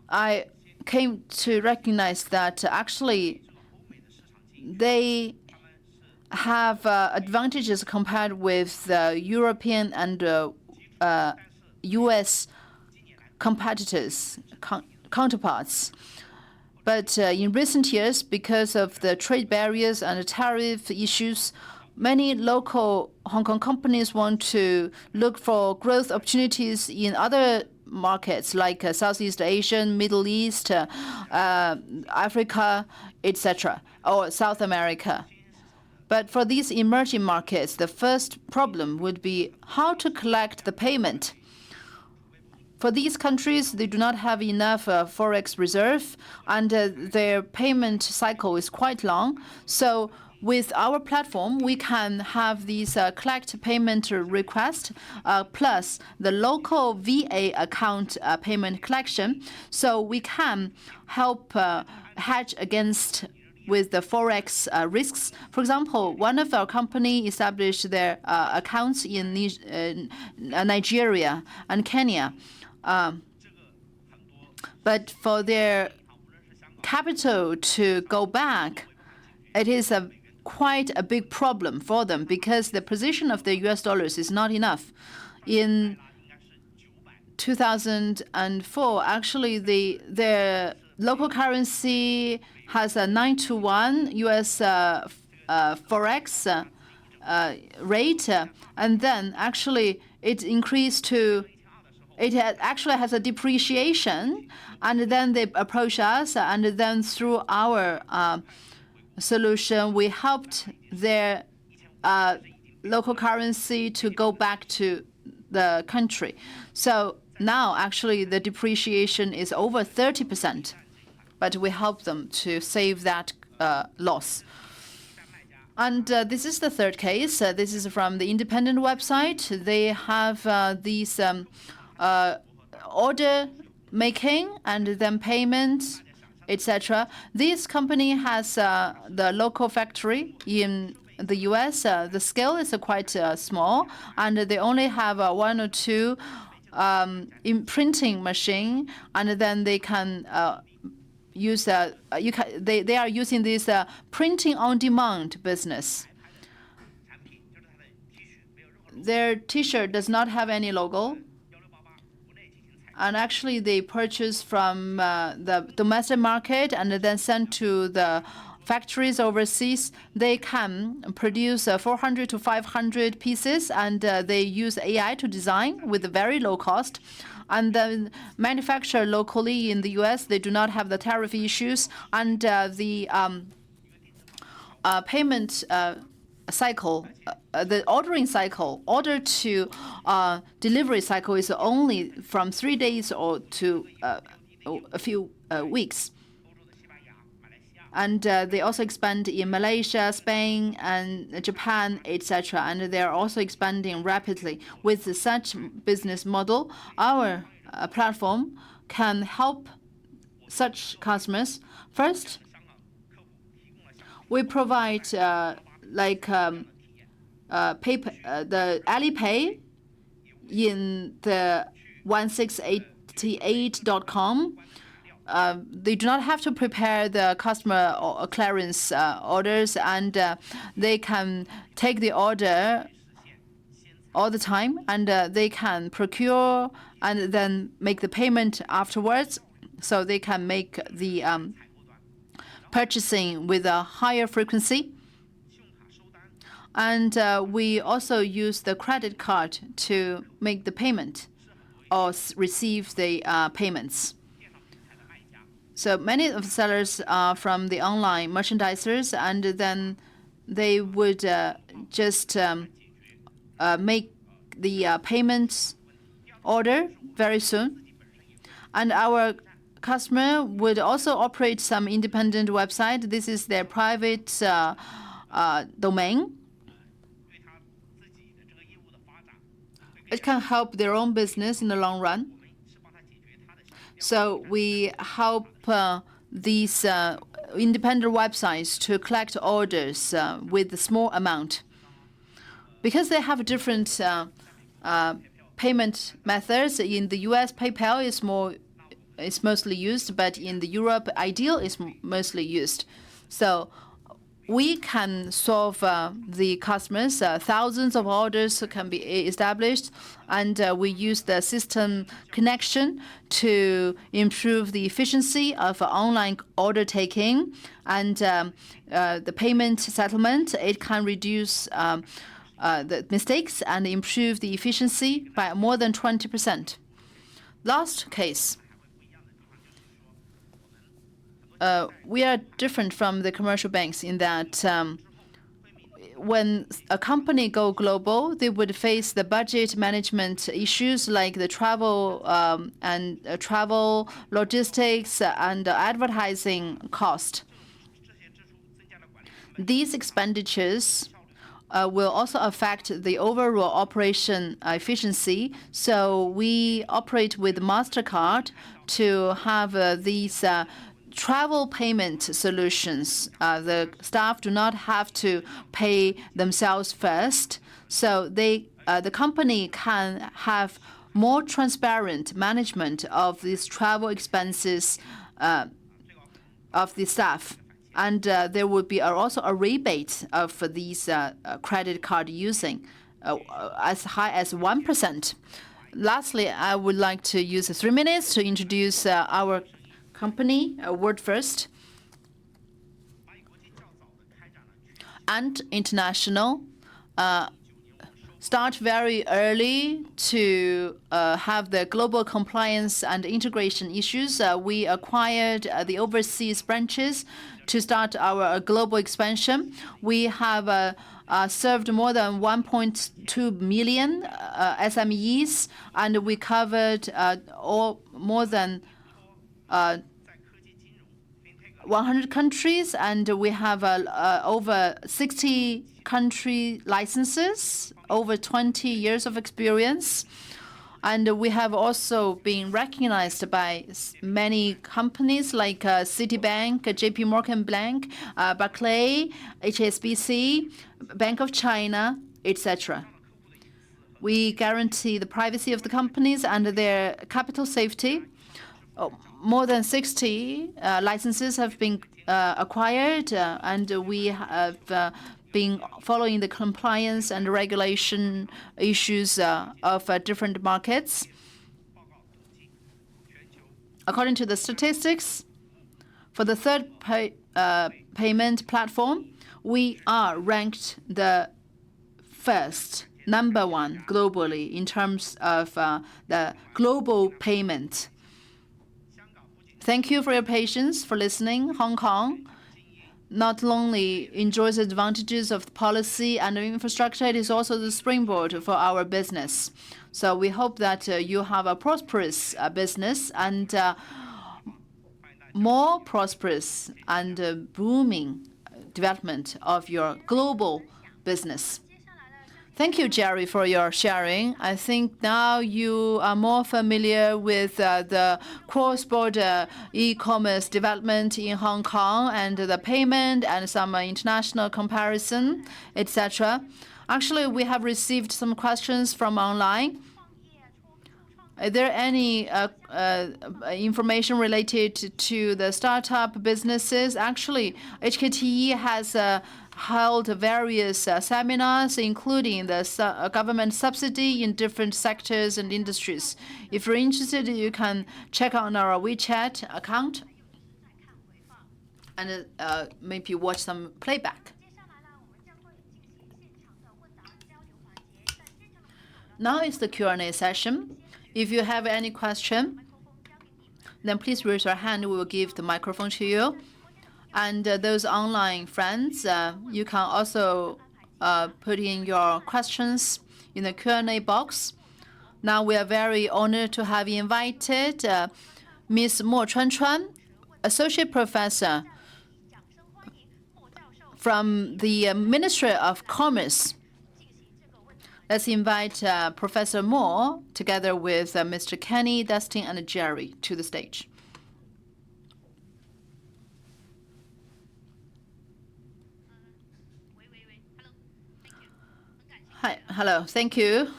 Speaker 1: I came to recognize that actually they have advantages compared with European and U.S. competitors, counterparts. But in recent years, because of the trade barriers and the tariff issues, many local Hong Kong companies want to look for growth opportunities in other markets like Southeast Asia, Middle East, Africa, etc., or South America. But for these emerging markets, the first problem would be how to collect the payment. For these countries, they do not have enough forex reserve, and their payment cycle is quite long. So with our platform, we can have these collect payment request plus the local VA account payment collection. So we can help hedge against with the forex risks. For example, one of our company established their accounts in Nigeria and Kenya. But for their capital to go back, it is quite a big problem for them because the position of the US dollars is not enough. In 2004, actually, their local currency has a 9-to-1 US forex rate, and then actually it increased to. It actually has a depreciation, and then they approach us, and then through our solution, we helped their local currency to go back to the country. So now, actually, the depreciation is over 30%, but we help them to save that loss. And this is the third case. This is from the independent website. They have these order making and then payment, etc. This company has the local factory in the US. The scale is quite small, and they only have 1 or 2 printing machine, and then they can use they are using this printing on demand business. Their T-shirt does not have any logo. And actually, they purchase from the domestic market and then send to the factories overseas. They can produce 400 to 500 pieces, and they use AI to design with a very low cost. And then manufacture locally in the US. They do not have the tariff issues, and the payment cycle, the ordering cycle, order to delivery cycle is only from 3 days or to a few weeks. And they also expand in Malaysia, Spain, and Japan, etc. And they are also expanding rapidly. With such business model, our platform can help such customers. First, we provide the Alipay in the 1688.com. They do not have to prepare the customer or clearance orders, and they can take the order all the time, and they can procure and then make the payment afterwards. so they can make the purchasing with a higher frequency. And we also use the credit card to make the payment or receive the payments. So many of the sellers are from the online merchandisers, and then they would just make the payments order very soon. And our customer would also operate some independent website. This is their private domain. It can help their own business in the long run. So we help these independent websites to collect orders with a small amount. Because they have different payment methods, in the US, PayPal is mostly used, but in the Europe, Ideal is mostly used. So we can solve the customers. Thousands of orders can be established, and we use the system connection to improve the efficiency of online order taking and the payment settlement. It can reduce the mistakes and improve the efficiency by more than 20%. Last case. We are different from the commercial banks in that when a company go global, they would face the budget management issues like the travel travel logistics and advertising cost. These expenditures will also affect the overall operation efficiency. So we operate with MasterCard to have these travel payment solutions. The staff do not have to pay themselves first, so the company can have more transparent management of these travel expenses of the staff. And there would be also a rebate of these credit card using as high as 1%. Lastly, I would like to use 3 minutes to introduce our company, WorldFirst, and International. Start very early to have the global compliance and integration issues. We acquired the overseas branches to start our global expansion. We have served more than 1.2 million SMEs, and we covered more than 100 countries, and we have over 60 country licenses, over 20 years of experience. And we have also been recognized by many companies like Citibank, JP Morgan Bank, Barclays, HSBC, Bank of China, etc. We guarantee the privacy of the companies and their capital safety. More than 60 licenses have been acquired, and we have been following the compliance and regulation issues of different markets. According to the statistics, for the third payment platform, we are ranked the first, #1 globally in terms of the global payment. Thank you for your patience, for listening. Hong Kong not only enjoys the advantages of the policy and the infrastructure, it is also the springboard for our business. So we hope that you have a prosperous business and more prosperous and booming development of your global business. Thank you, Jerry, for your sharing. I think now you are more familiar with the cross-border e-commerce development in Hong Kong and the payment and some international comparison, etc. Actually, we have received some questions from online. Is there any information related to the startup businesses? Actually, HKTE has held various seminars, including the government subsidy in different sectors and industries. If you're interested, you can check on our WeChat account and maybe watch some playback. Now is the Q&A session. If you have any question, then please raise your hand. We will give the microphone to you. And those online friends, you can also put in your questions in the Q&A box. Now we are very honored to have invited Ms. Chuanchuan, Associate Professor from the Ministry of Commerce. Let's invite Professor Mo, together with Mr. Kenny, Dustin, and Jerry, to the stage. Hi, hello, thank you.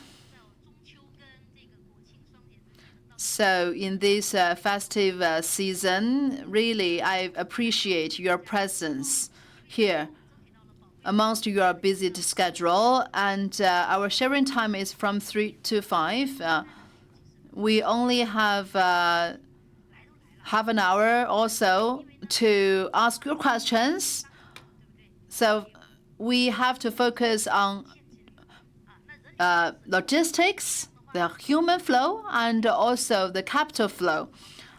Speaker 1: So in this festive season, really, I appreciate your presence here amongst your busy schedule, and our sharing time is from 3 to 5. We only have half an hour or so to ask your questions. So we have to focus on logistics, the human flow, and also the capital flow.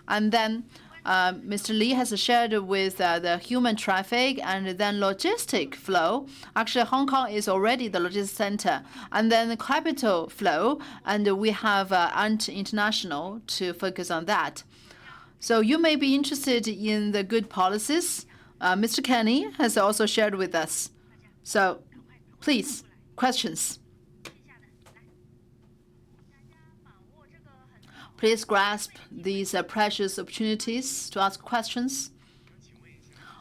Speaker 1: And then Mr. Lee has shared with the human traffic and then logistic flow. Actually, Hong Kong is already the logistics center. And then the capital flow, and we have Ant International to focus on that. So you may be interested in the good policies. Mr. Kenny has also shared with us. So please, questions. Please grasp these precious opportunities to ask questions.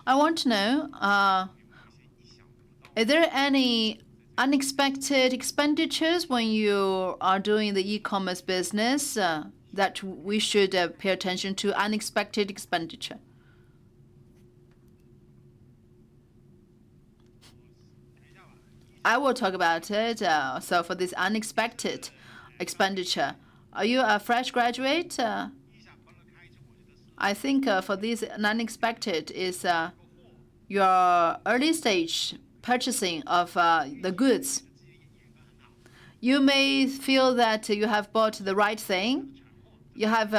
Speaker 1: I want to know, is there any unexpected expenditures when you are doing the e-commerce business that we should pay attention to? Unexpected expenditure. I will talk about it. So for this unexpected expenditure, are you a fresh graduate? I think for this unexpected is your early stage purchasing of the goods. You may feel that you have bought the right thing. You have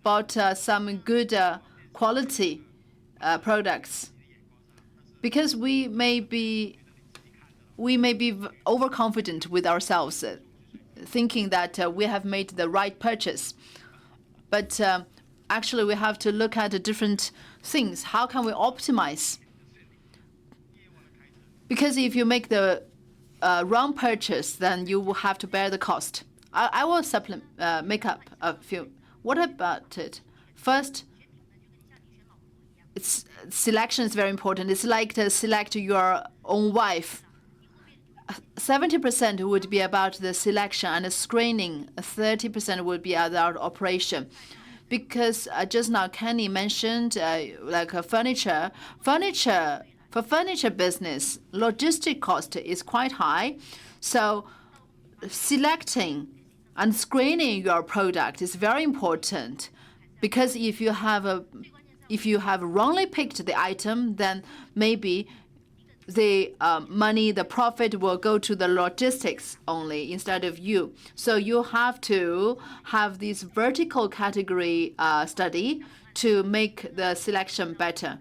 Speaker 1: bought some good quality products, because we may be overconfident with ourselves, thinking that we have made the right purchase. But actually, we have to look at the different things. How can we optimize? Because if you make the wrong purchase, then you will have to bear the cost. I will make up a few. What about it? First, selection is very important. It's like to select your own wife. 70% would be about the selection and the screening. 30% would be about operation. Because just now Kenny mentioned like furniture. For furniture business, logistic cost is quite high. So selecting and screening your product is very important. Because if you have wrongly picked the item, then maybe the money, the profit will go to the logistics only instead of you. So you have to have this vertical category study to make the selection better.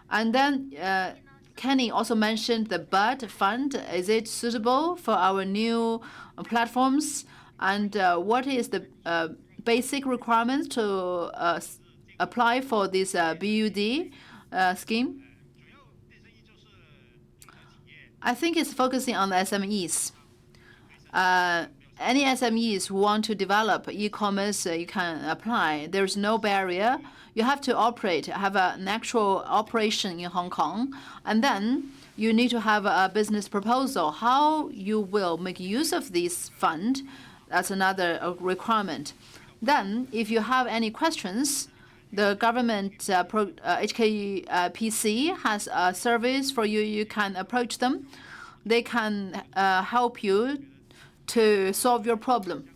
Speaker 1: And then Kenny also mentioned the BUD fund. Is it suitable for our new platforms? And what is the basic requirements to apply for this BUD scheme? I think it's focusing on the SMEs. Any SMEs who want to develop e-commerce, you can apply. There's no barrier. You have to operate, have an actual operation in Hong Kong, and then you need to have a business proposal. How you will make use of this fund, That's another requirement. Then, if you have any questions, the government HKPC has a service for you. You can approach them. They can help you to solve your problem.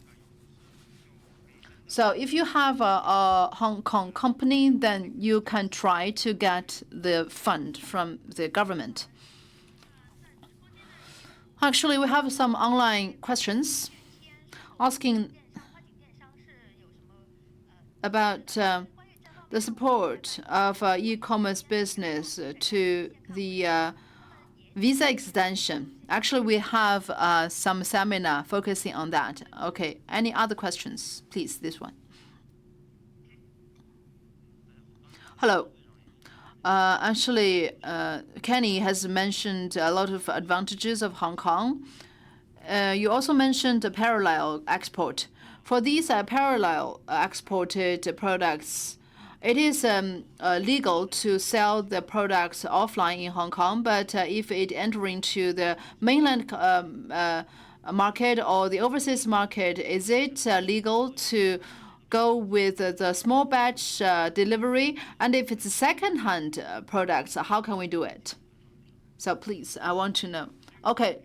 Speaker 1: So if you have a Hong Kong company, then you can try to get the fund from the government. Actually, we have some online questions asking about the support of e-commerce business to the visa extension. Actually, we have some seminar focusing on that. Okay, any other questions? Please, this one. Hello. Actually, Kenny has mentioned a lot of advantages of Hong Kong. You also mentioned the parallel export. For these parallel exported products, it is legal to sell the products offline in Hong Kong, but if it enter into the mainland market or the overseas market, is it legal to go with the small batch delivery? And if it's second-hand products, how can we do it? So please, I want to know. Okay.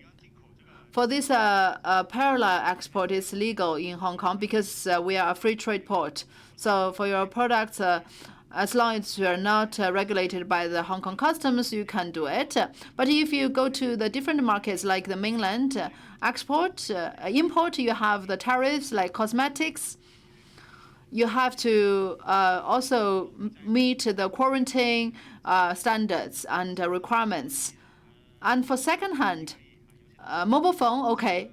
Speaker 1: For this parallel export, it's legal in Hong Kong because we are a free trade port. So for your products, as long as you are not regulated by the Hong Kong customs, you can do it. But if you go to the different markets like the mainland import, you have the tariffs like cosmetics. You have to also meet the quarantine standards and requirements. And for second-hand, mobile phone, okay.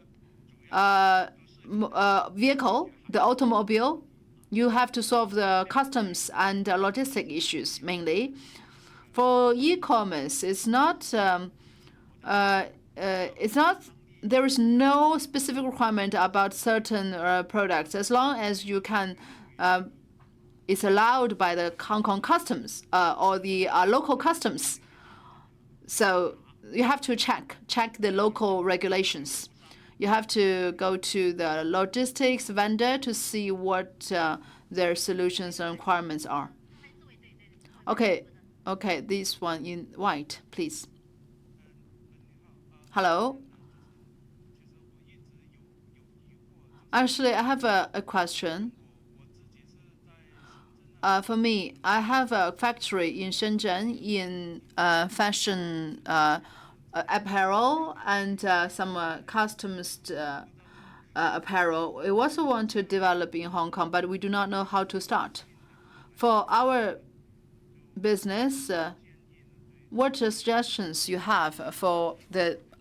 Speaker 1: Vehicle, the automobile, you have to solve the customs and logistic issues mainly. For e-commerce, it's not. There is no specific requirement about certain products as long as you can. It's allowed by the Hong Kong customs or the local customs. So you have to check the local regulations. You have to go to the logistics vendor to see what their solutions and requirements are. Okay, this one in white, please. Hello. Actually, I have a question. For me, I have a factory in Shenzhen in fashion apparel and some customs apparel. We also want to develop in Hong Kong, but we do not know how to start. For our business, what suggestions you have for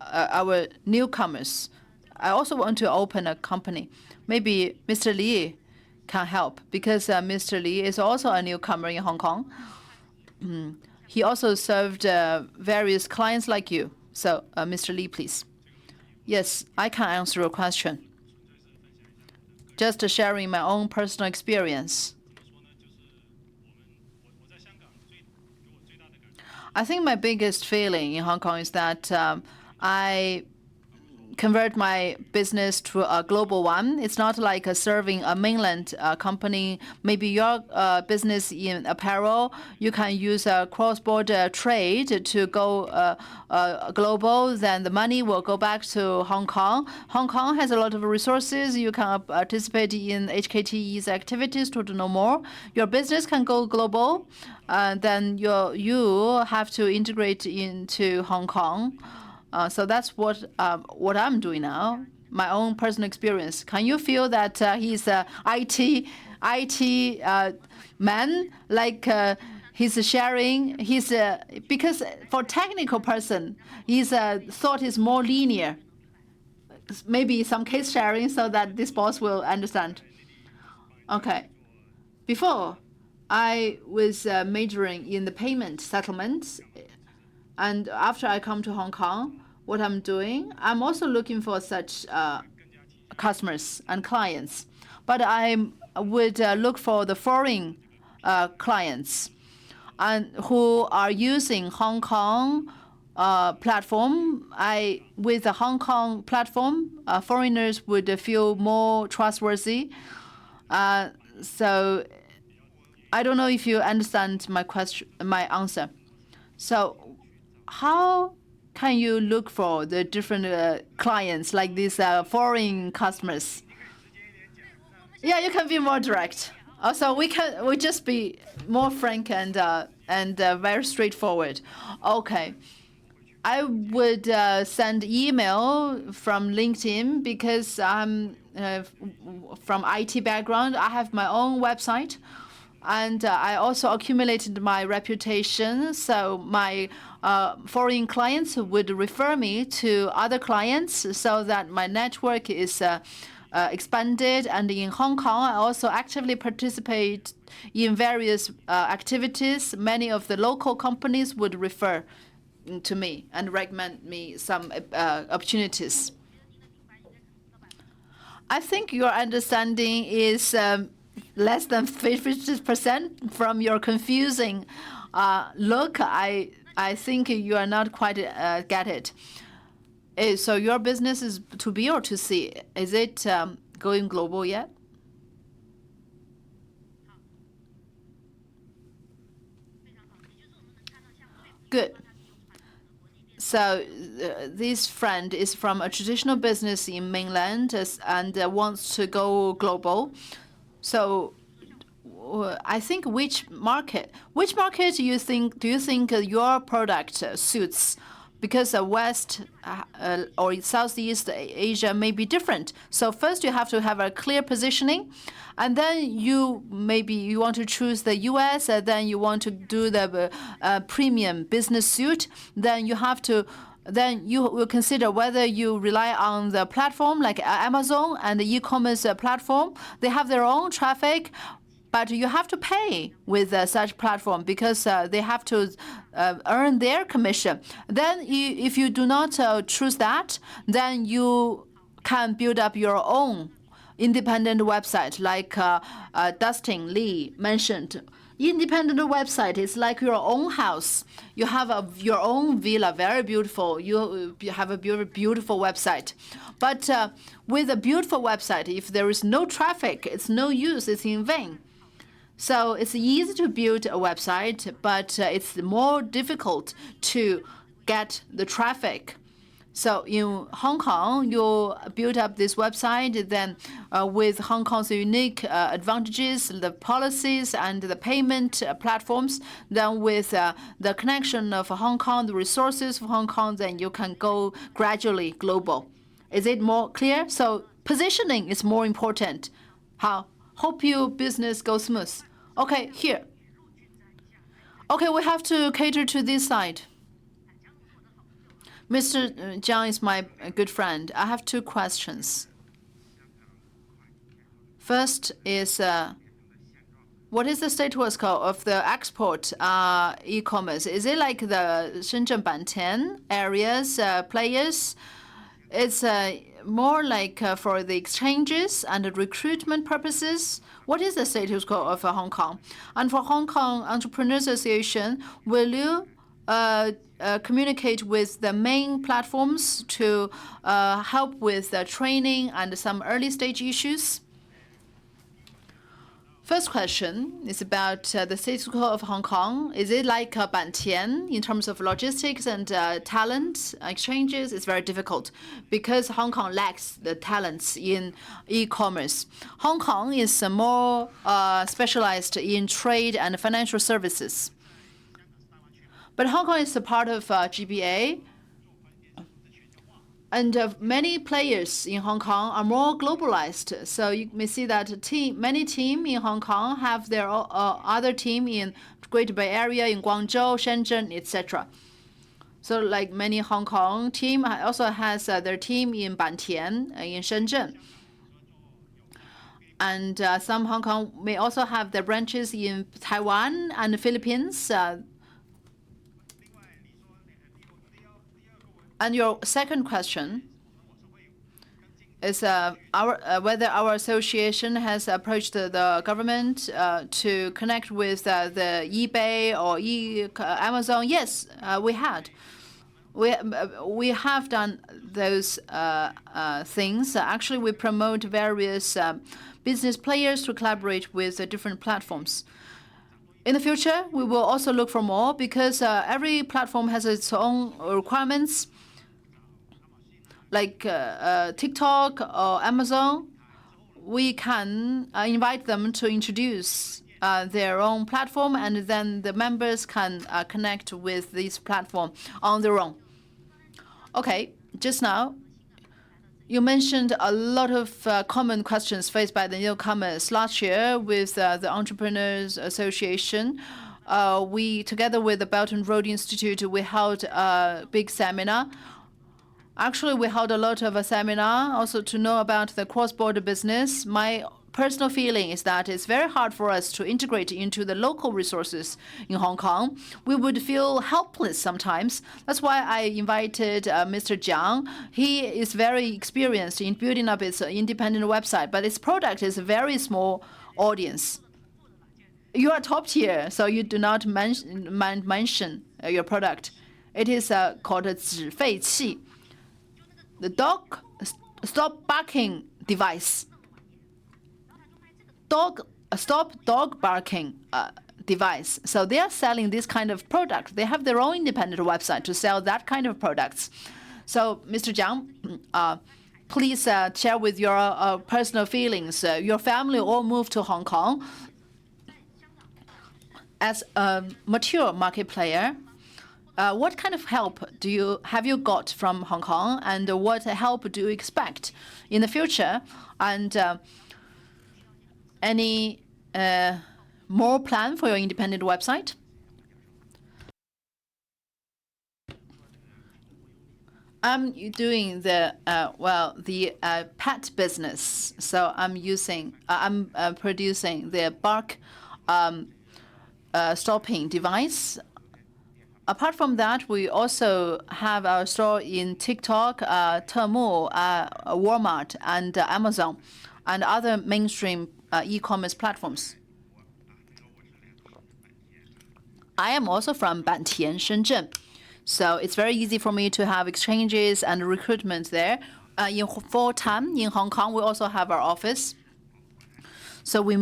Speaker 1: our newcomers? I also want to open a company. Maybe Mr. Li can help because Mr. Li is also a newcomer in Hong Kong. He also served various clients like you. So, Mr. Li, please. Yes, I can answer your question. Just sharing my own personal experience. I think my biggest feeling in Hong Kong is that I convert my business to a global one. It's not like serving a mainland company. Maybe your business in apparel, you can use a cross-border trade to go global. Then the money will go back to Hong Kong. Hong Kong has a lot of resources. You can participate in HKTE's activities to know more. Your business can go global. Then you have to integrate into Hong Kong. So that's what I'm doing now. My own personal experience. Can you feel that he's a IT man? Like he's sharing. Because for technical person, his thought is more linear. Maybe some case sharing so that this boss will understand. Okay. Before, I was majoring in the payment settlements. And after I come to Hong Kong, what I'm doing, I'm also looking for such customers and clients. But I would look for the foreign clients and who are using Hong Kong platform, with the Hong Kong platform, foreigners would feel more trustworthy. So I don't know if you understand my answer. So how can you look for the different clients like these foreign customers? Yeah, you can be more direct. Also, we just be more frank and very straightforward. Okay. I would send email from LinkedIn because I'm from IT background. I have my own website, and I also accumulated my reputation. So my foreign clients would refer me to other clients, so that my network is expanded. And in Hong Kong, I also actively participate in various activities. Many of the local companies would refer to me and recommend me some opportunities. I think your understanding is less than 50% from your confusing look. I think you are not quite get it. So your business is to B or to C? Is it going global yet? Good. So this friend is from a traditional business in mainland and wants to go global. So I think which market do you think your product suits? Because West or Southeast Asia may be different. So first you have to have a clear positioning, and then maybe you want to choose the U.S. Then you want to do the premium business suit. Then you will consider whether you rely on the platform like Amazon and the e-commerce platform. They have their own traffic, but you have to pay with such platform because they have to earn their commission. Then if you do not choose that, then you can build up your own independent website like Dustin Lee mentioned. Independent website is like your own house. You have your own villa, very beautiful. You have a beautiful website. But with a beautiful website, if there is no traffic, it's no use, it's in vain. So it's easy to build a website, but it's more difficult to get the traffic. So in Hong Kong, you build up this website, then with Hong Kong's unique advantages, the policies and the payment platforms, then with the connection of Hong Kong, the resources of Hong Kong, then you can go gradually global. Is it more clear? So positioning is more important. How? Hope your business goes smooth. Okay, here. Okay, we have to cater to this side. Mr. Jiang is my good friend. I have two questions. First is, what is the status quo of the export e-commerce? Is it like the Shenzhen Bantian areas players? It's more like for the exchanges and the recruitment purposes. What is the status quo of Hong Kong? And for Hong Kong Entrepreneurs Association, will you communicate with the main platforms to help with the training and some early stage issues? First question is about the status quo of Hong Kong. Is it like Bantian in terms of logistics and talent exchanges? It's very difficult because Hong Kong lacks the talents in e-commerce. Hong Kong is more specialized in trade and financial services. But Hong Kong is a part of GBA. And many players in Hong Kong are more globalized. So you may see that many teams in Hong Kong have their other team in Greater Bay Area, in Guangzhou, Shenzhen, etc. So like many Hong Kong team also has their team in Bantian, in Shenzhen. And some Hong Kong may also have their branches in Taiwan and the Philippines. And your second question is whether our association has approached the government to connect with the eBay or Amazon. Yes, we had. we have done those things. Actually, we promote various business players to collaborate with different platforms. In the future, we will also look for more because every platform has its own requirements. Like TikTok or Amazon, we can invite them to introduce their own platform, and then the members can connect with this platform on their own. Okay, just now, you mentioned a lot of common questions faced by the newcomers. Last year, with the Entrepreneurs Association, we, together with the Belt and Road Institute, we held a big seminar. Actually, we held a lot of a seminar also to know about the cross-border business. My personal feeling is that it's very hard for us to integrate into the local resources in Hong Kong. We would feel helpless sometimes. That's why I invited Mr. Jiang. He is very experienced in building up his independent website, but its product is a very small audience. You are top tier, so you do not mention your product. It is called a 止吠器. The dog stop barking device. Stop dog barking device. So they are selling this kind of product. They have their own independent website to sell that kind of products. So, Mr. Jiang, please share with your personal feelings. Your family all moved to Hong Kong. As a mature market player, what kind of help have you got from Hong Kong, and what help do you expect in the future? And any more plan for your independent website? I'm doing the pet business. So I'm producing the bark stopping device. Apart from that, we also have our store in TikTok, Temu, Walmart, and Amazon, and other mainstream e-commerce platforms. I am also from Bantian, Shenzhen, so it's very easy for me to have exchanges and recruitment there. In Foshan, in Hong Kong, we also have our office. So we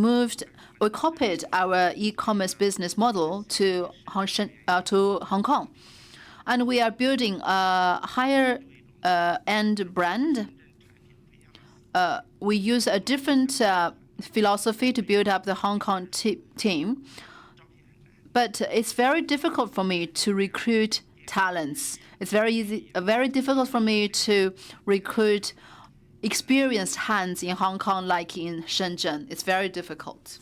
Speaker 1: copied our e-commerce business model to Hong Kong, and we are building a higher end brand. We use a different philosophy to build up the Hong Kong team, but it's very difficult for me to recruit talents. It's very difficult for me to recruit experienced hands in Hong Kong like in Shenzhen. It's very difficult.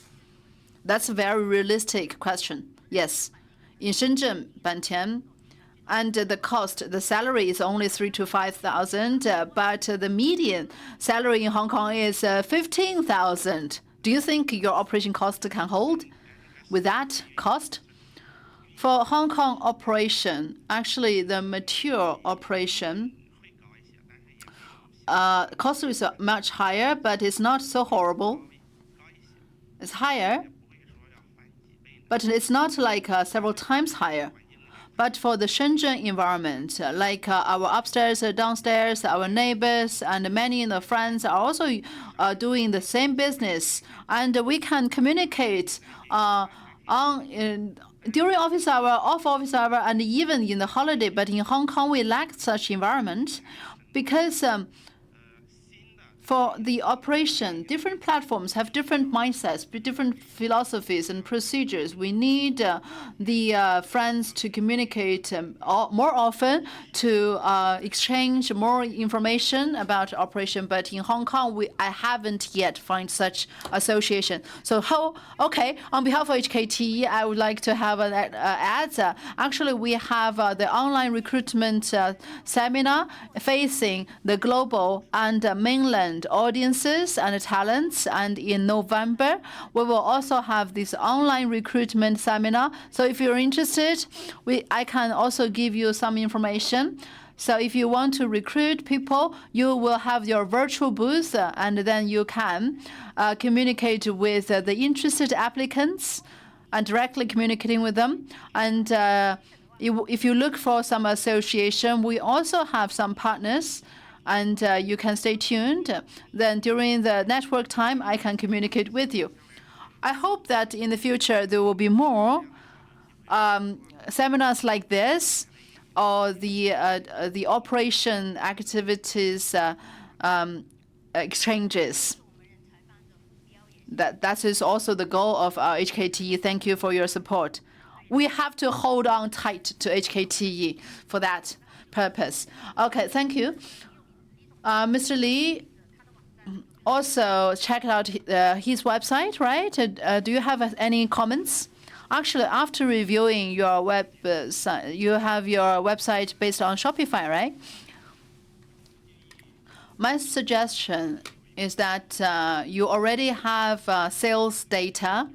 Speaker 1: That's a very realistic question. Yes, in Shenzhen, Bantian, and the salary is only 3,000 to 5,000, but the median salary in Hong Kong is 15,000. Do you think your operation cost can hold with that cost? For Hong Kong operation, actually the mature operation cost is much higher, but it's not so horrible. It's higher, but it's not like several times higher. But for the Shenzhen environment, like our upstairs, downstairs, our neighbors, and many of the friends are also doing the same business, and we can communicate during office hour, off office hour, and even in the holiday. But in Hong Kong, we lack such environment because for the operation, different platforms have different mindsets, different philosophies and procedures. We need the friends to communicate more often, to exchange more information about operation. But in Hong Kong, I haven't yet found such association. So on behalf of HKTE, I would like to have an ad. Actually, we have the online recruitment seminar facing the global and mainland audiences and talents, and in November we will also have this online recruitment seminar. So if you're interested, I can also give you some information. So if you want to recruit people, you will have your virtual booth, and then you can communicate with the interested applicants and directly communicating with them. And if you look for some association, we also have some partners, and you can stay tuned. Then during the network time, I can communicate with you. I hope that in the future there will be more seminars like this, or the operation activities exchanges. That is also the goal of our HKTE. Thank you for your support. We have to hold on tight to HKTE for that purpose. Okay, thank you. Mr. Lee also checked out his website, right? Do you have any comments? Actually, after reviewing your website, you have your website based on Shopify, right? My suggestion is that you already have sales data.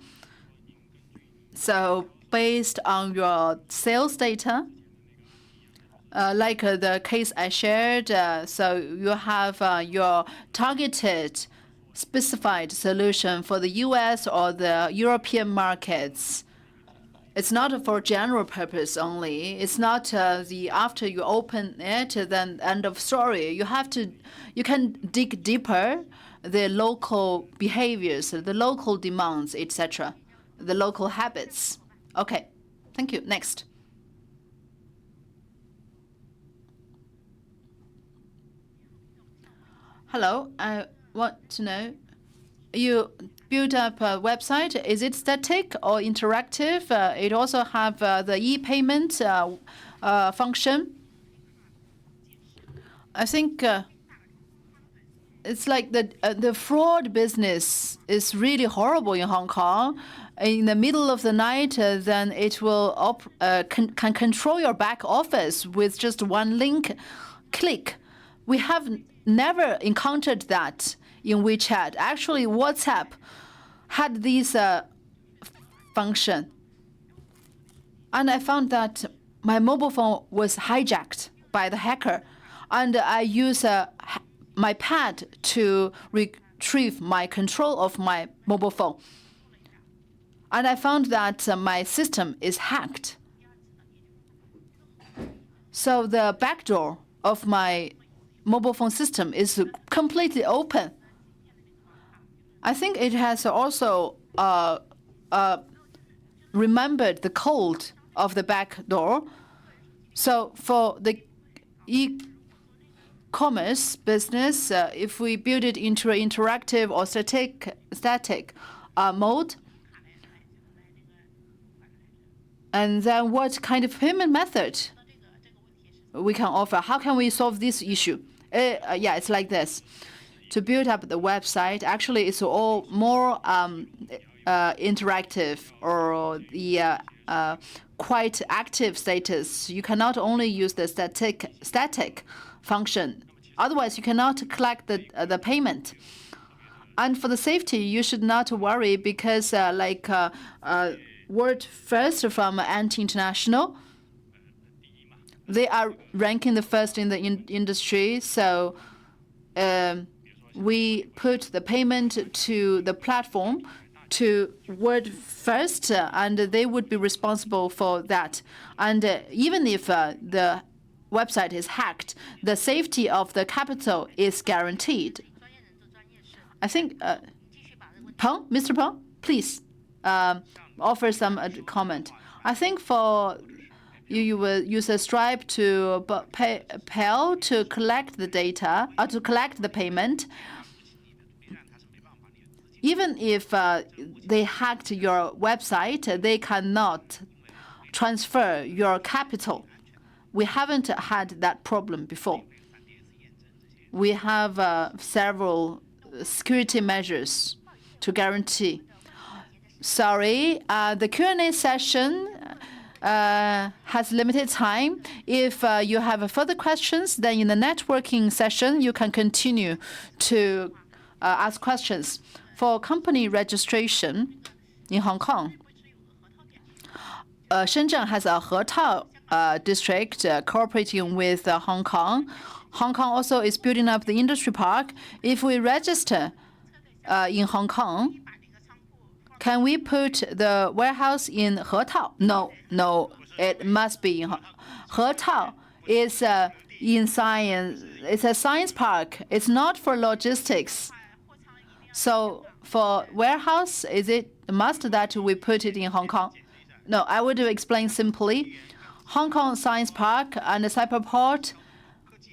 Speaker 1: So based on your sales data, like the case I shared, so you have your targeted, specified solution for the US or the European markets. It's not for general purpose only. It's not the after you open it, then end of story. You can dig deeper the local behaviors, the local demands, etc., the local habits. Okay, thank you. Next. Hello, I want to know, you build up a website. Is it static or interactive? It also have the e-payment function. I think it's like the fraud business is really horrible in Hong Kong. In the middle of the night, then it will can control your back office with just one link click. We have never encountered that in WeChat. Actually, WhatsApp had this function. And I found that my mobile phone was hijacked by the hacker. And I use my pad to retrieve my control of my mobile phone. And I found that my system is hacked. So the backdoor of my mobile phone system is completely open. I think it has also remembered the code of the back door. So for the e-commerce business, if we build it into an interactive or static mode, and then what kind of payment method we can offer? How can we solve this issue? Yeah, it's like this. To build up the website, actually, it's all more interactive, or the quite active status. You cannot only use the static function. Otherwise, you cannot collect the payment. And for the safety, you should not worry, because WorldFirst from Anti-International, they are ranking the first in the industry. So we put the payment to the platform, to WorldFirst, and they would be responsible for that. And even if the website is hacked, the safety of the capital is guaranteed. I think, Peng, Mr. Peng, please offer some comment. I think for you will use a Stripe to PayPal to collect the data, or to collect the payment. Even if they hacked your website, they cannot transfer your capital. We haven't had that problem before. We have several security measures to guarantee. Sorry, the Q&A session has limited time. If you have further questions, then in the networking session, you can continue to ask questions. For company registration in Hong Kong, Shenzhen has a Hetao district cooperating with Hong Kong. Hong Kong also is building up the industry park. If we register in Hong Kong, Can we put the warehouse in Hetao? No, no, it must be in Hetao. Is in science. It's a science park. It's not for logistics. So for warehouse, is it a must that we put it in Hong Kong? No, I would explain simply. Hong Kong Science Park and the Cyberport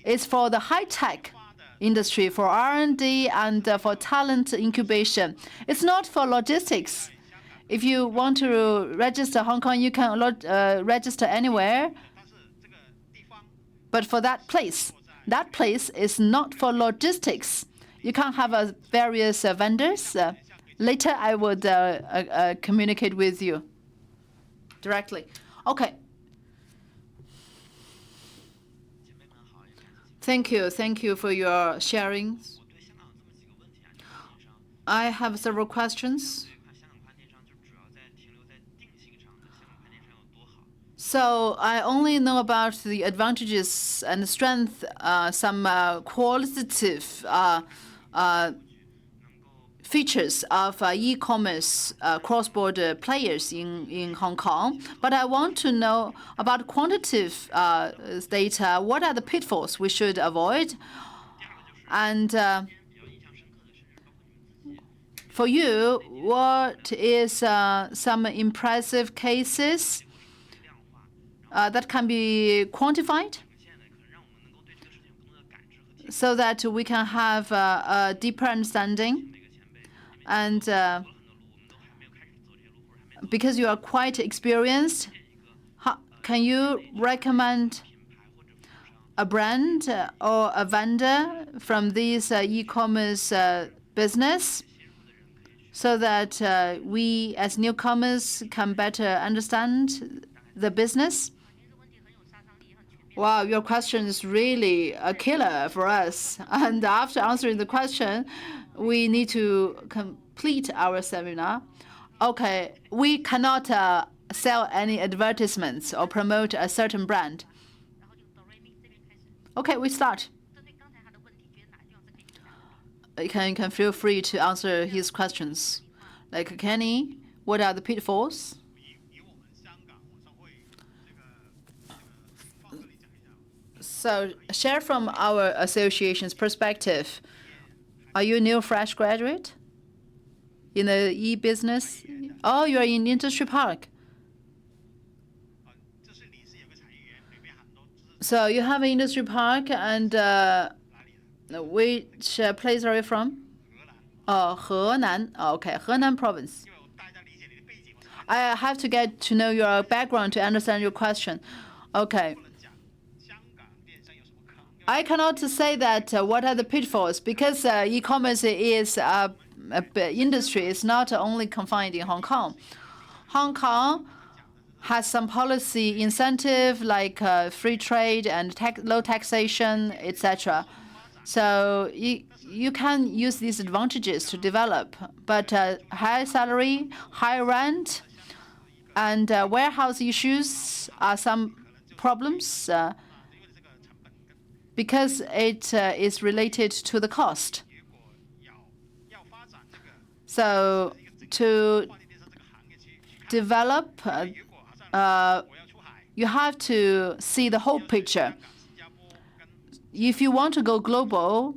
Speaker 1: is for the high-tech industry, for R&D and for talent incubation. It's not for logistics. If you want to register Hong Kong, you can register anywhere. But for that place is not for logistics. You can have various vendors. Later, I would communicate with you directly. Okay. Thank you for your sharing. I have several questions. So I only know about the advantages and strength, some qualitative features of e-commerce cross-border players in Hong Kong. But I want to know about quantitative data. What are the pitfalls we should avoid? And for you, what is some impressive cases that can be quantified so that we can have a deeper understanding? And because you are quite experienced, can you recommend a brand or a vendor from this e-commerce business so that we as newcomers can better understand the business? Wow, your question is really a killer for us. And after answering the question, we need to complete our seminar. Okay, we cannot sell any advertisements or promote a certain brand. Okay, we start. You can feel free to answer his questions. Like Kenny, what are the pitfalls? So share from our association's perspective. Are you a new fresh graduate in the e-business? Oh, you're in industry park. So you have an industry park, and which place are you from? Oh, Henan. Oh, okay, Henan province. I have to get to know your background to understand your question. Okay. I cannot say that what are the pitfalls, because e-commerce is industry is not only confined in Hong Kong. Hong Kong has some policy incentive like free trade and low taxation, etc. So you can use these advantages to develop, but high salary, high rent, and warehouse issues are some problems. Because it is related to the cost. So to develop, you have to see the whole picture. If you want to go global,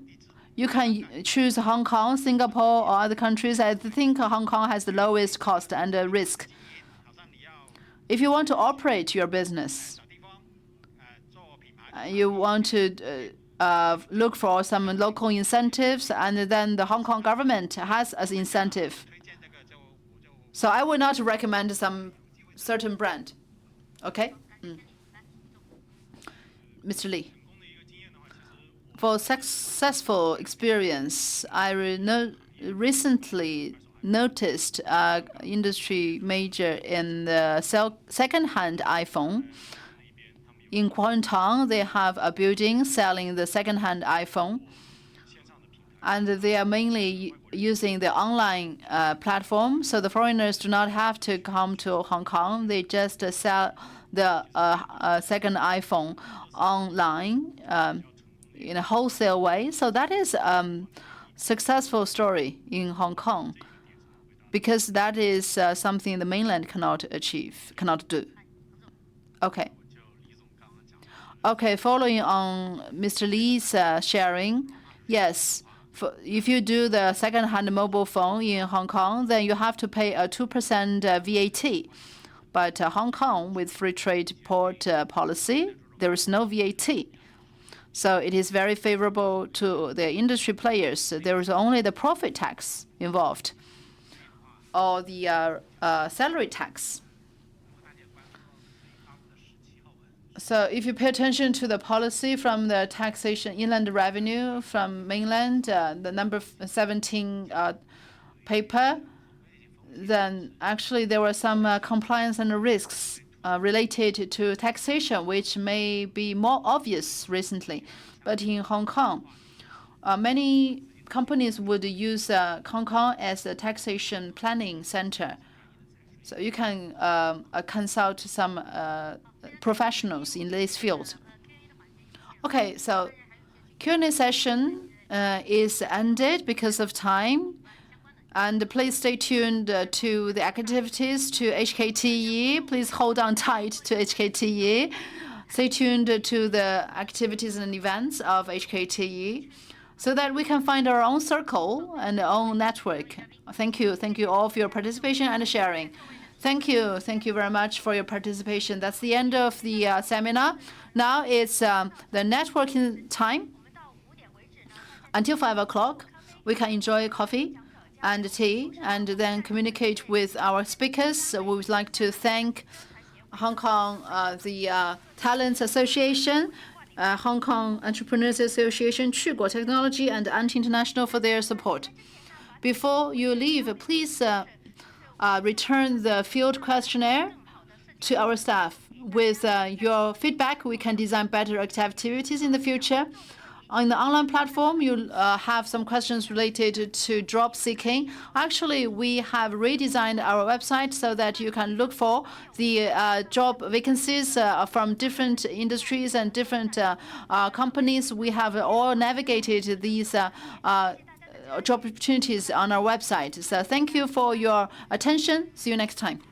Speaker 1: you can choose Hong Kong, Singapore, or other countries. I think Hong Kong has the lowest cost and risk. If you want to operate your business, you want to look for some local incentives, and then the Hong Kong government has as incentive. So I would not recommend some certain brand. Okay? Mr. Lee. For successful experience, I recently noticed industry major in the second-hand iPhone. In Kuantang, they have a building selling the second-hand iPhone, and they are mainly using the online platform. So the foreigners do not have to come to Hong Kong. They just sell the second iPhone online in a wholesale way. So that is successful story in Hong Kong. because that is something the mainland cannot do. Okay. Okay, following on Mr. Lee's sharing, yes, if you do the second-hand mobile phone in Hong Kong, then you have to pay a 2% VAT. But Hong Kong, with free trade port policy, there is no VAT. So it is very favorable to the industry players. There is only the profit tax involved, or the salary tax. So if you pay attention to the policy from the taxation inland revenue from mainland, the number 17 paper, then actually there were some compliance and risks related to taxation, which may be more obvious recently. But in Hong Kong, many companies would use Hong Kong as a taxation planning center. So you can consult some professionals in this field. Okay, so Q&A session is ended because of time. And please stay tuned to the activities to HKTE. Please hold on tight to HKTE. Stay tuned to the activities and events of HKTE so that we can find our own circle and our own network. Thank you. Thank you all for your participation and sharing. Thank you. Thank you very much for your participation. That's the end of the seminar. Now it's the networking time. Until 5 o'clock, we can enjoy coffee and tea, and then communicate with our speakers. We would like to thank Hong Kong, the Talents Association, Hong Kong Entrepreneurs Association, Quguo Technology, and Anti International for their support. Before you leave, please return the field questionnaire to our staff. With your feedback, we can design better activities in the future. On the online platform, you have some questions related to job seeking. Actually, we have redesigned our website so that you can look for the job vacancies from different industries and different companies. We have all navigated these job opportunities on our website. So thank you for your attention. See you next time.